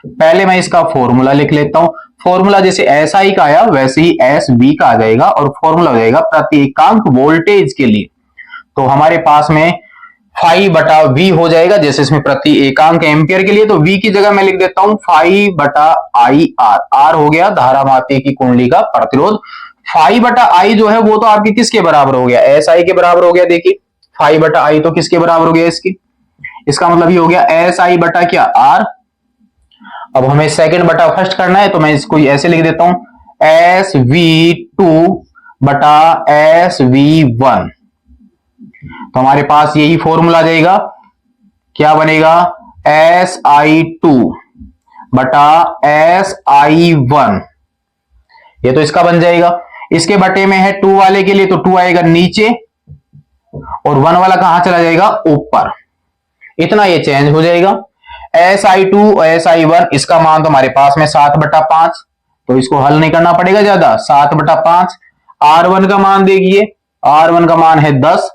[SPEAKER 1] पहले मैं इसका फॉर्मूला लिख लेता हूं। फॉर्मूला जैसे SI का आया वैसे ही SB का आ जाएगा और फॉर्मूला हो जाएगा प्रति एकांक वोल्टेज के लिए। तो हमारे पास में φ/V हो जाएगा, जैसे इसमें प्रति एकांक एम्पियर के लिए, तो V की जगह मैं लिख देता हूं φ/IR। R हो गया धारा मापी की कुंडली का प्रतिरोध। φ/I जो है वो तो आपकी किसके बराबर हो गया, SI के बराबर हो गया। देखिए φ/I तो किसके बराबर हो गया इसकी, इसका मतलब ये हो गया SI बटा क्या, R। अब हमें सेकंड बटा फर्स्ट करना है, तो मैं इसको ऐसे लिख देता हूं SV2 बटा SV1। तो हमारे पास यही फॉर्मूला जाएगा, क्या बनेगा, SI2 बटा SI1। ये तो इसका बन जाएगा। इसके बटे में है 2 वाले के लिए, तो 2 आएगा नीचे और 1 वाला कहां चला जाएगा, ऊपर। इतना ये चेंज हो जाएगा। SI2 और SI1 इसका मान तो हमारे पास में 7/5, तो इसको हल नहीं करना पड़ेगा ज्यादा। 7/5। R1 का मान देखिए, R1 का मान है 10,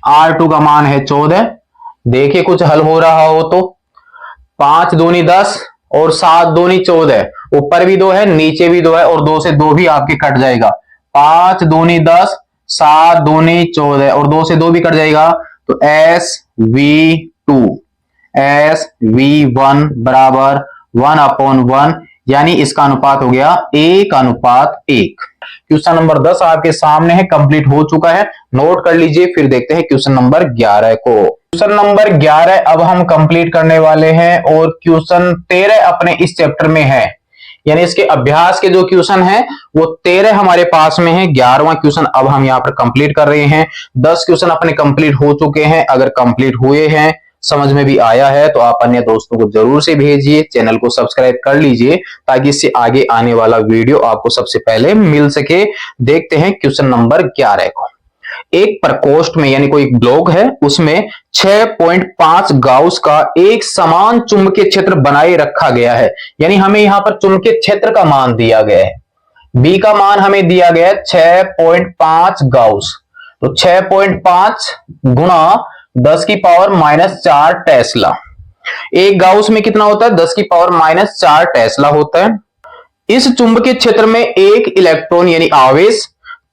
[SPEAKER 1] R2 का मान है 14। देखिए कुछ हल हो रहा हो तो 5 दूनी 10 और 7 दूनी 14, ऊपर भी 2 है नीचे भी 2 है और 2 से 2 भी आपके कट जाएगा। 5 दूनी 10, 7 दूनी 14 और 2 से 2 भी कट जाएगा। तो SV1 बराबर 1/1, यानी इसका अनुपात हो गया 1:1। क्वेश्चन नंबर 10 आपके सामने है, कंप्लीट हो चुका है, नोट कर लीजिए। फिर देखते हैं क्वेश्चन नंबर 11 को। क्वेश्चन नंबर 11 अब हम कंप्लीट करने वाले हैं और क्वेश्चन 13 अपने इस चैप्टर में है, यानी इसके अभ्यास के जो क्वेश्चन है वो 13 हमारे पास में है। 11वां क्वेश्चन अब हम यहाँ पर कंप्लीट कर रहे हैं। 10 क्वेश्चन अपने कंप्लीट हो चुके हैं। अगर कंप्लीट हुए हैं, समझ में भी आया है, तो आप अन्य दोस्तों को जरूर से भेजिए। चैनल को सब्सक्राइब कर लीजिए ताकि इससे आगे आने वाला वीडियो आपको सबसे पहले मिल सके। देखते हैं क्वेश्चन नंबर 11 को। एक प्रकोष्ठ में यानी कोई ब्लॉक है, उसमें 6.5 गाउस का एक समान चुंबकीय क्षेत्र बनाए रखा गया है। यानी हमें यहां पर चुंबकीय क्षेत्र का मान दिया गया है। बी का मान हमें दिया गया है 6.5 गाउस, तो 6.5 गुणा 10 की पावर -4 टेस्ला। एक गाउस में कितना होता है, 10 की पावर -4 टेस्ला होता है। इस चुंबकीय क्षेत्र में एक इलेक्ट्रॉन यानी आवेश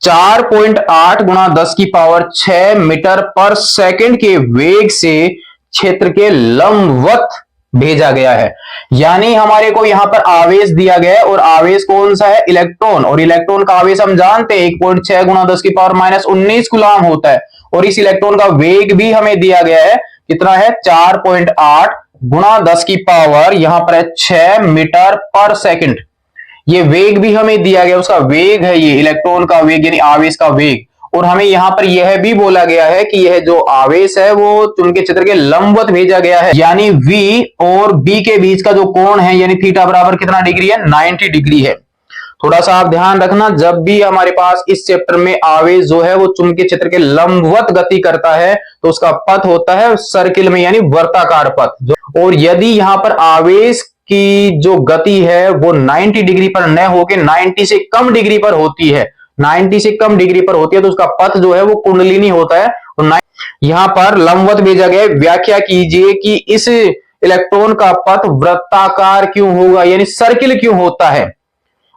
[SPEAKER 1] 4.8 गुणा 10 की पावर 6 मीटर पर सेकंड के वेग से क्षेत्र के लंबवत भेजा गया है। यानी हमारे को यहां पर आवेश दिया गया है और आवेश कौन सा है? इलेक्ट्रॉन। और इलेक्ट्रॉन का आवेश हम जानते हैं 1.6 गुणा 10 की पावर -19 कूलम होता है। और इस इलेक्ट्रॉन का वेग भी हमें दिया गया है, कितना है? 4.8 गुणा 10 की पावर यहां पर है 6 मीटर पर सेकंड। ये वेग भी हमें दिया गया, उसका वेग है ये इलेक्ट्रॉन का वेग यानी आवेश का वेग। और हमें यहां पर यह भी बोला गया है कि यह जो आवेश है वो चुंबकीय क्षेत्र के लंबवत भेजा गया है, यानी V और B के बीच का जो कोण है यानी थीटा बराबर कितना डिग्री है? 90 डिग्री है। थोड़ा सा आप ध्यान रखना, जब भी हमारे पास इस चैप्टर में आवेश जो है वो चुंबकीय क्षेत्र के लंबवत गति करता है तो उसका पथ होता है सर्किल में यानी वर्ताकार पथ। और यदि यहां पर आवेश की जो गति है वो 90 डिग्री पर न होकर 90 से कम डिग्री पर होती है, 90 से कम डिग्री पर होती है तो उसका पथ जो है वो कुंडलिनी होता है। तो यहां पर लंबवत भेजा गया। व्याख्या कीजिए कि इस इलेक्ट्रॉन का पथ वृत्ताकार क्यों होगा यानी सर्किल क्यों होता है,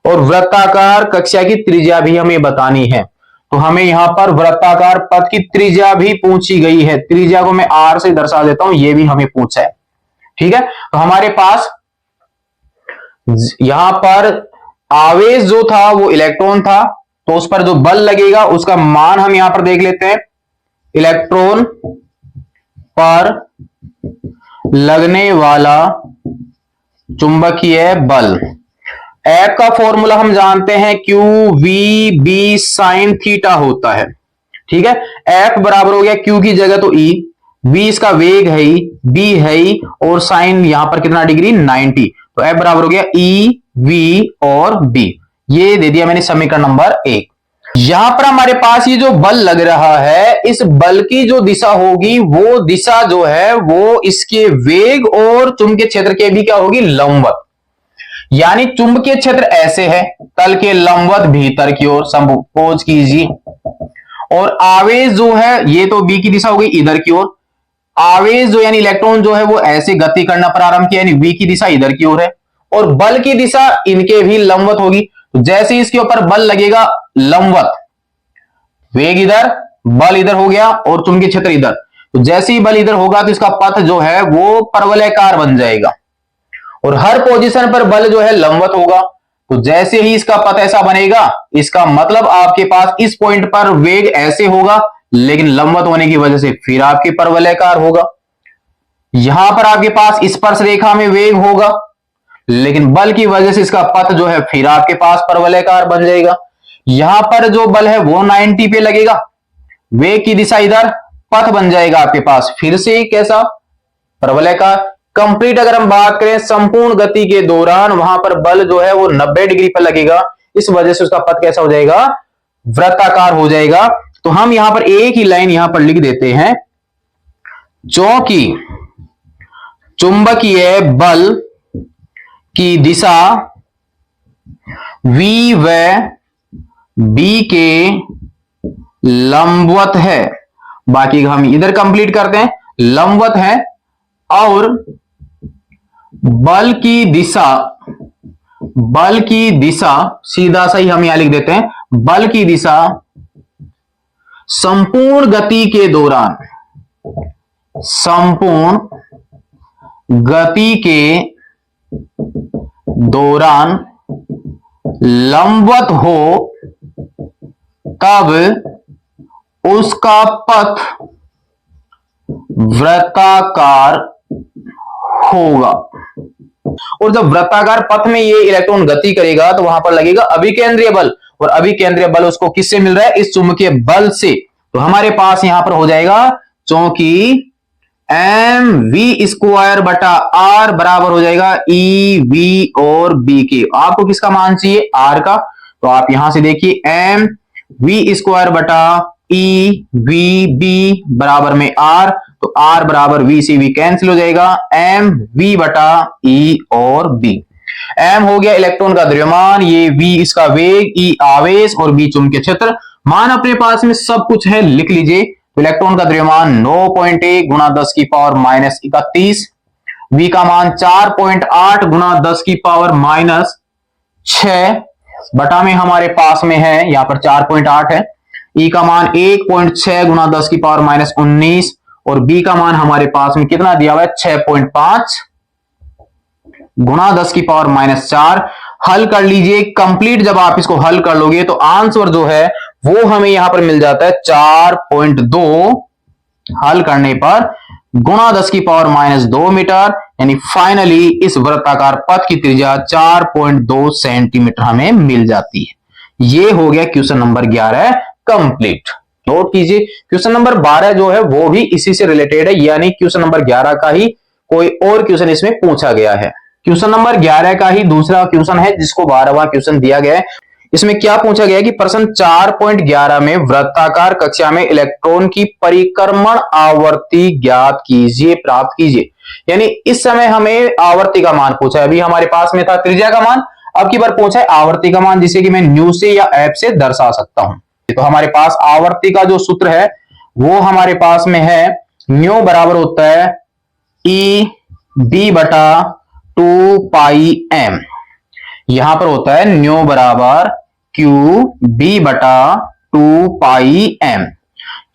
[SPEAKER 1] और वृत्ताकार कक्षा की त्रिज्या भी हमें बतानी है। तो हमें यहां पर वृत्ताकार पथ की त्रिज्या भी पूछी गई है। त्रिज्या को मैं R से दर्शा देता हूं, यह भी हमें पूछा है। ठीक है, तो हमारे पास यहां पर आवेश जो था वो इलेक्ट्रॉन था, तो उस पर जो बल लगेगा उसका मान हम यहां पर देख लेते हैं। इलेक्ट्रॉन पर लगने वाला चुंबकीय बल, F का फॉर्मूला हम जानते हैं Q V B sine theta होता है। ठीक है, F बराबर हो गया Q की जगह तो E, V इसका वेग है ही, B है ही, और साइन यहां पर कितना डिग्री? 90। तो F बराबर हो गया E, V और B। ये दे दिया मैंने समीकरण नंबर 1। यहां पर हमारे पास ये जो बल लग रहा है, इस बल की जो दिशा होगी वो दिशा जो है वो इसके वेग और चुंबकीय क्षेत्र के भी क्या होगी? लंबवत। यानी चुंबकीय क्षेत्र ऐसे है, तल के लंबवत भीतर की ओर संकोच कीजिए, और आवेश जो है ये तो B की दिशा हो गई इधर की ओर। आवेश जो यानी इलेक्ट्रॉन जो है वो ऐसे गति करना प्रारंभ किया यानी V की दिशा इधर की ओर है, और बल की दिशा इनके भी लंबवत होगी। तो जैसे ही इसके ऊपर बल लगेगा लंबवत, वेग इधर, बल इधर हो गया और चुंबकीय क्षेत्र इधर, तो जैसे ही बल इधर होगा तो इसका पथ जो है वो परवलयाकार बन जाएगा, और हर पोजीशन पर बल जो है लंबवत होगा। तो जैसे ही इसका पथ ऐसा बनेगा, इसका मतलब आपके पास इस पॉइंट पर वेग ऐसे होगा, लेकिन लंबवत होने की वजह से फिर आपके परवलयाकार होगा। यहां पर आपके पास स्पर्श रेखा में वेग होगा, लेकिन बल की वजह से इसका पथ जो है फिर आपके पास परवलयाकार बन जाएगा। यहां पर जो बल है वो 90 पे लगेगा, वेग की दिशा इधर, पथ बन जाएगा आपके पास फिर से कैसा? परवलयाकार। कंप्लीट अगर हम बात करें संपूर्ण गति के दौरान, वहां पर बल जो है वो 90 डिग्री पर लगेगा, इस वजह से उसका पथ कैसा हो जाएगा? वृत्ताकार हो जाएगा। तो हम यहां पर एक ही लाइन यहां पर लिख देते हैं, चूंकि चुंबकीय बल की दिशा V व B के लंबवत है। बाकी हम इधर कंप्लीट करते हैं, लंबवत है, और बल की दिशा सीधा सही हम यहां लिख देते हैं, बल की दिशा संपूर्ण गति के दौरान लंबवत हो तब उसका पथ वृत्ताकार होगा। और जब वृत्ताकार पथ में ये इलेक्ट्रॉन गति करेगा तो वहां पर लगेगा अभिकेंद्रीय बल, और अभिकेंद्रीय बल उसको किससे मिल रहा है? इस चुंबकीय बल से। तो हमारे पास यहां पर हो जाएगा, चूंकि mv² बटा r बराबर हो जाएगा E, V और B के। आपको किसका मान चाहिए? R का। तो आप यहां से देखिए mv² बटा E, V, B बराबर में R, तो R बराबर V से V कैंसिल हो जाएगा, mv बटा E और B। m हो गया इलेक्ट्रॉन का द्रव्यमान, ये V इसका वेग, E आवेश और B चुंबकीय क्षेत्र। मान अपने पास में सब कुछ है, लिख लीजिए। तो इलेक्ट्रॉन का द्रव्यमान 9.1 गुणा 10 की पावर -31, V का मान 4.8 गुणा 10 की पावर -6, बटा में हमारे पास में है यहाँ पर 4.8 है। ई का मान 1.6 गुना 10 की पावर माइनस 19 और बी का मान हमारे पास में कितना दिया हुआ है 6.5 गुना 10 की पावर माइनस 4। हल कर लीजिए कंप्लीट। जब आप इसको हल कर लोगे तो आंसर जो है वो हमें यहां पर मिल जाता है 4.2 हल करने पर गुणा 10 की पावर माइनस 2 मीटर, यानी फाइनली इस वृत्ताकार पथ की त्रिज्या 4.2 सेंटीमीटर हमें मिल जाती है। ये हो गया क्वेश्चन नंबर 11 कंप्लीट। नोट कीजिए क्वेश्चन नंबर 12 जो है वो भी इसी से रिलेटेड है, यानी क्वेश्चन नंबर 11 का ही कोई और क्वेश्चन इसमें पूछा गया है। क्वेश्चन नंबर 11 का ही दूसरा क्वेश्चन है जिसको 12वां क्वेश्चन दिया गया है। इसमें क्या पूछा गया है कि प्रश्न 4.11 में वृत्ताकार कक्षा में इलेक्ट्रॉन की परिक्रमण आवर्ती ज्ञात कीजिए, प्राप्त कीजिए। यानी इस समय हमें आवर्ती का मान पूछा है। अभी हमारे पास में था त्रिज्या का मान, अब की बार पूछा है आवर्ती का मान, जिसे कि मैं न्यू से या एफ से दर्शा सकता हूं। तो हमारे पास आवर्ती का जो सूत्र है वो हमारे पास में है न्यू बराबर होता है ई बी बटा 2 पाई एम। यहां पर होता है न्यू बराबर क्यू बी बटा 2 पाई एम।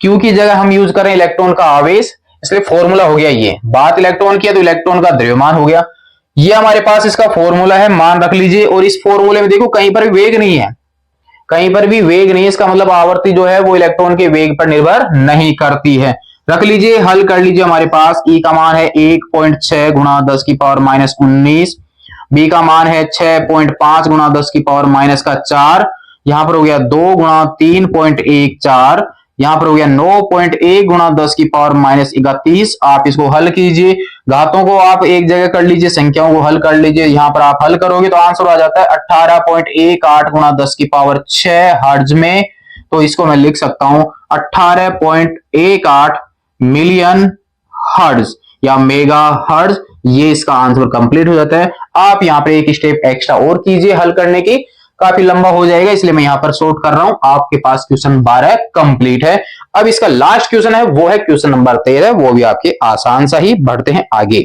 [SPEAKER 1] क्यू की जगह हम यूज करें इलेक्ट्रॉन का आवेश, इसलिए फॉर्मूला हो गया ये। बात इलेक्ट्रॉन की है तो इलेक्ट्रॉन का द्रव्यमान हो गया। ये हमारे पास इसका फॉर्मूला है, मान रख लीजिए। और इस फॉर्मूले में देखो कहीं पर वेग नहीं है, कहीं पर भी वेग नहीं है। इसका मतलब आवर्ती जो है वो इलेक्ट्रॉन के वेग पर निर्भर नहीं करती है। रख लीजिए, हल कर लीजिए। हमारे पास ई का मान है 1.6 गुणा 10 की पावर माइनस 19, बी का मान है 6.5 गुणा 10 की पावर माइनस का 4, यहां पर हो गया 2 गुणा 3.14, यहां पर हो गया 9.1 गुणा 10 की पावर माइनस 31। आप इसको हल कीजिए, घातों को आप एक जगह कर लीजिए, संख्याओं को हल कर लीजिए। यहां पर आप हल करोगे तो आंसर आ जाता है 18.18 गुणा 10 की पावर 6 हर्ट्ज में। तो इसको मैं लिख सकता हूं 18.18 मिलियन हर्ट्ज या मेगा हर्ट्ज। ये इसका आंसर कंप्लीट हो जाता है। आप यहां पर एक स्टेप एक्स्ट्रा और कीजिए हल करने की, काफी लंबा हो जाएगा, इसलिए मैं यहां पर शॉर्ट कर रहा हूं। आपके पास क्वेश्चन 12 कंप्लीट है। अब इसका लास्ट क्वेश्चन है वो है क्वेश्चन नंबर 13, वो भी आपके आसान सा ही। बढ़ते हैं आगे।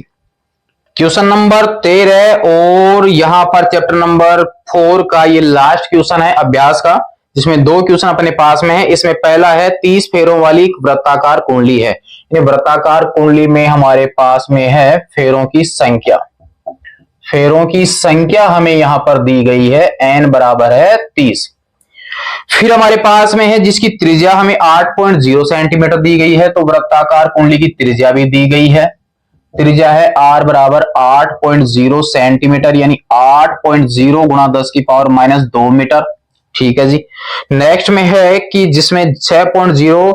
[SPEAKER 1] क्वेश्चन नंबर 13 और यहां पर चैप्टर नंबर 4 का ये लास्ट क्वेश्चन है अभ्यास का, जिसमें 2 क्वेश्चन अपने पास में है। इसमें पहला है 30 फेरों वाली वृत्ताकार कुंडली है। ये वृत्ताकार कुंडली में हमारे पास में है फेरों की संख्या। फेरों की संख्या हमें यहां पर दी गई है, n बराबर है 30। फिर हमारे पास में है जिसकी त्रिज्या हमें 8.0 सेंटीमीटर दी गई है। तो वृत्ताकार कुंडली की त्रिज्या भी दी गई है, त्रिज्या है r बराबर 8.0 सेंटीमीटर, यानी 8.0 गुणा 10 की पावर माइनस 2 मीटर। ठीक है जी। नेक्स्ट में है कि जिसमें 6.0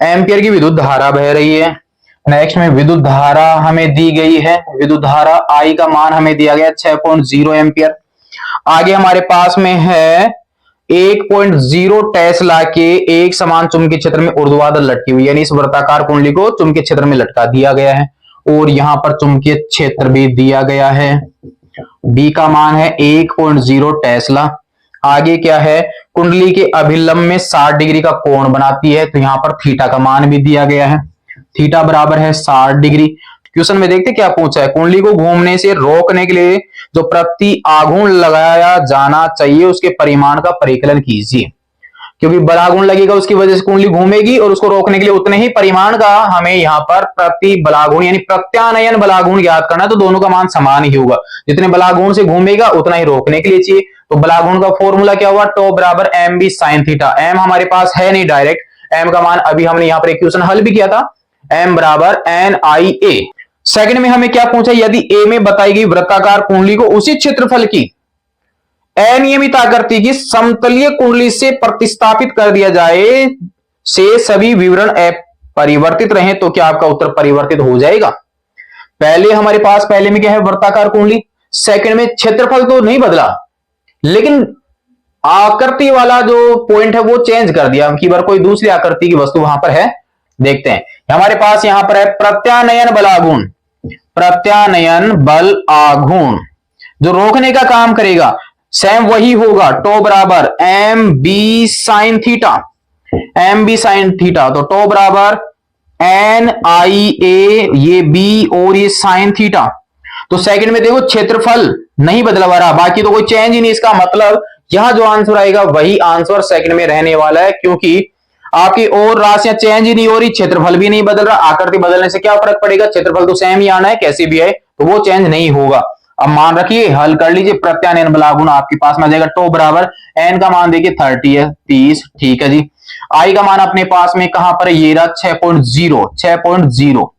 [SPEAKER 1] एम्पियर की विद्युत धारा बह रही है। नेक्स्ट में विद्युत धारा हमें दी गई है, विद्युत धारा I का मान हमें दिया गया 6.0 एम्पियर। आगे हमारे पास में है 1.0 टेस्ला के एक समान चुंबकीय क्षेत्र में ऊर्ध्वाधर लटकी हुई, यानी इस वृत्ताकार कुंडली को चुंबकीय क्षेत्र में लटका दिया गया है और यहां पर चुंबकीय क्षेत्र भी दिया गया है। B का मान है 1.0 टेस्ला। आगे क्या है, कुंडली के अभिलंब में 60 डिग्री का कोण बनाती है, तो यहां पर थीटा का मान भी दिया गया है, थीटा बराबर है 60 डिग्री। क्वेश्चन में देखते क्या पूछा है, कुंडली को घूमने से रोकने के लिए जो प्रति आघूर्ण लगाया जाना चाहिए उसके परिमाण का परिकलन कीजिए। क्योंकि बलागुण लगेगा उसकी वजह से कुंडली घूमेगी और उसको रोकने के लिए उतने ही परिमाण का हमें यहाँ पर प्रति बलागुण यानी प्रत्यानयन बलागुण ज्ञात करना है। तो दोनों का मान समान ही होगा, जितने बलागुण से घूमेगा उतना ही रोकने के लिए चाहिए। तो बलागुण का फॉर्मूला क्या हुआ, टो बराबर M B sine theta. M हमारे पास है नहीं डायरेक्ट, एम का मान अभी हमने यहाँ पर एक क्वेश्चन हल भी किया था, एम बराबर एन आई ए। सेकंड में हमें क्या पूछा, यदि ए में बताई गई वृत्ताकार कुंडली को उसी क्षेत्रफल की अनियमित आकृति की समतलीय कुंडली से प्रतिस्थापित कर दिया जाए से सभी विवरण परिवर्तित रहे, तो क्या आपका उत्तर परिवर्तित हो जाएगा। पहले हमारे पास पहले में क्या है, वृत्ताकार कुंडली। सेकंड में क्षेत्रफल तो नहीं बदला, लेकिन आकृति वाला जो पॉइंट है वो चेंज कर दिया कि बार कोई दूसरी आकृति की वस्तु वहां पर है। देखते हैं, हमारे पास यहां पर है प्रत्यानयन बलागुण, प्रत्यानयन बल आघूर्ण जो रोकने का काम करेगा, सेम वही होगा, टो बराबर M B sine theta, M B sine theta. तो टो बराबर एन आई ए, ये बी और ये साइन थीटा। तो सेकंड में देखो क्षेत्रफल नहीं बदला हुआ रहा, बाकी तो कोई चेंज ही नहीं। इसका मतलब यहां जो आंसर आएगा वही आंसर सेकंड में रहने वाला है, क्योंकि आपकी और राशियां चेंज ही नहीं हो रही, क्षेत्रफल भी नहीं बदल रहा। आकृति बदलने से क्या फर्क पड़ेगा, क्षेत्रफल तो सेम ही आना है, कैसी भी है तो वो चेंज नहीं होगा। अब मान रखिए, हल कर लीजिए, प्रत्यानयन बला गुण आपके पास में आ जाएगा। टो बराबर एन का मान देखिए 30 है, 30, ठीक है जी। आई का मान अपने पास में कहां पर है, ये रहा 6.0, 6.0।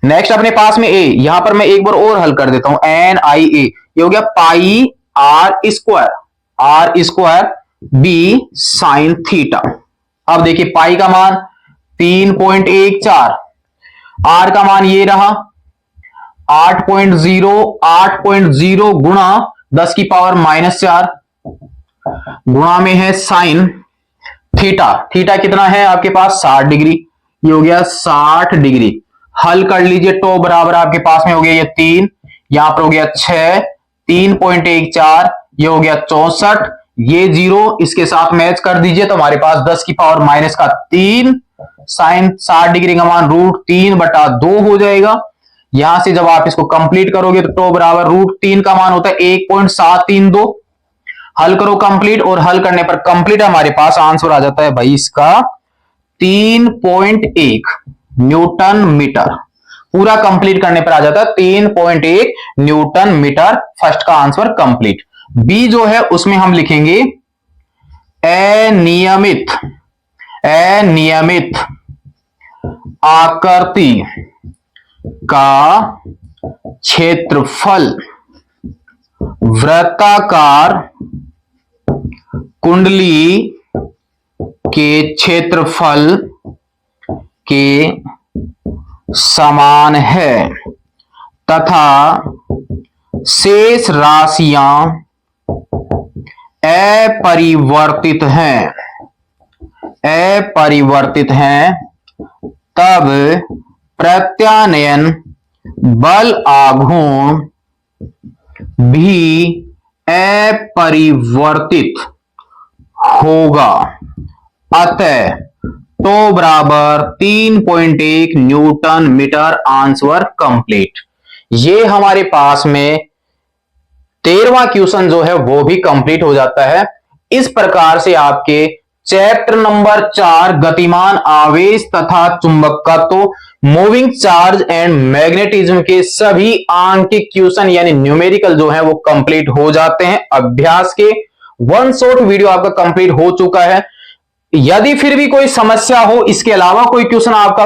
[SPEAKER 1] नेक्स्ट अपने पास में ए, यहां पर मैं एक बार और हल कर देता हूं, एन आई ए, ये हो गया pi R square B sine theta. अब देखिए पाई का मान 3.14, आर का मान ये रहा 8.0 गुणा 10 की पावर -4 गुणा में है साइन थीटा। थीटा कितना है आपके पास, 60 डिग्री, ये हो गया 60 डिग्री। हल कर लीजिए, टो बराबर आपके पास में हो गया ये 3, यहां पर हो गया 6, 3.14, ये हो गया 64, ये 0 इसके साथ मैच कर दीजिए तो हमारे पास 10 की पावर -3 साइन 60 डिग्री का मान √3/2 हो जाएगा। यहां से जब आप इसको कंप्लीट करोगे तो टो बराबर √3 का मान होता है 1.732। हल करो कंप्लीट, और हल करने पर कंप्लीट हमारे पास आंसर आ जाता है भाई इसका 3.1 न्यूटन मीटर। पूरा कंप्लीट करने पर आ जाता है 3.1 न्यूटन मीटर। फर्स्ट का आंसर कंप्लीट। बी जो है उसमें हम लिखेंगे अनियमित आकृति का क्षेत्रफल वृत्ताकार कुंडली के क्षेत्रफल के समान है तथा शेष राशियां अपरिवर्तित हैं, तब प्रत्यानयन बल आघूर्ण भी अपरिवर्तित होगा। अतः टो बराबर 3.1 न्यूटन मीटर। Answer complete. ये हमारे पास में 13वां क्वेश्चन जो है वो भी कंप्लीट हो जाता है। इस प्रकार से आपके चैप्टर नंबर 4 गतिमान आवेश तथा चुंबकत्व, मूविंग चार्ज एंड मैग्नेटिज्म के सभी आंकिक क्वेश्चन यानी न्यूमेरिकल जो है वो कंप्लीट हो जाते हैं। अभ्यास के 1 शॉट वीडियो आपका कंप्लीट हो चुका है। यदि फिर भी कोई समस्या हो, इसके अलावा कोई क्वेश्चन आपका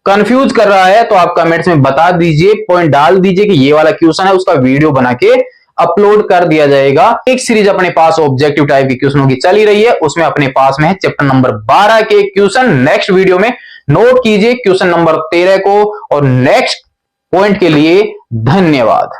[SPEAKER 1] कंफ्यूज कर रहा है, तो आप कमेंट्स में बता दीजिए, पॉइंट डाल दीजिए कि ये वाला क्वेश्चन है, उसका वीडियो बना के अपलोड कर दिया जाएगा। एक सीरीज अपने पास ऑब्जेक्टिव टाइप की क्वेश्चनों की चली रही है, उसमें अपने पास में है चैप्टर नंबर 12 के क्वेश्चन। नेक्स्ट वीडियो में नोट कीजिए क्वेश्चन नंबर 13 को। और नेक्स्ट पॉइंट के लिए धन्यवाद।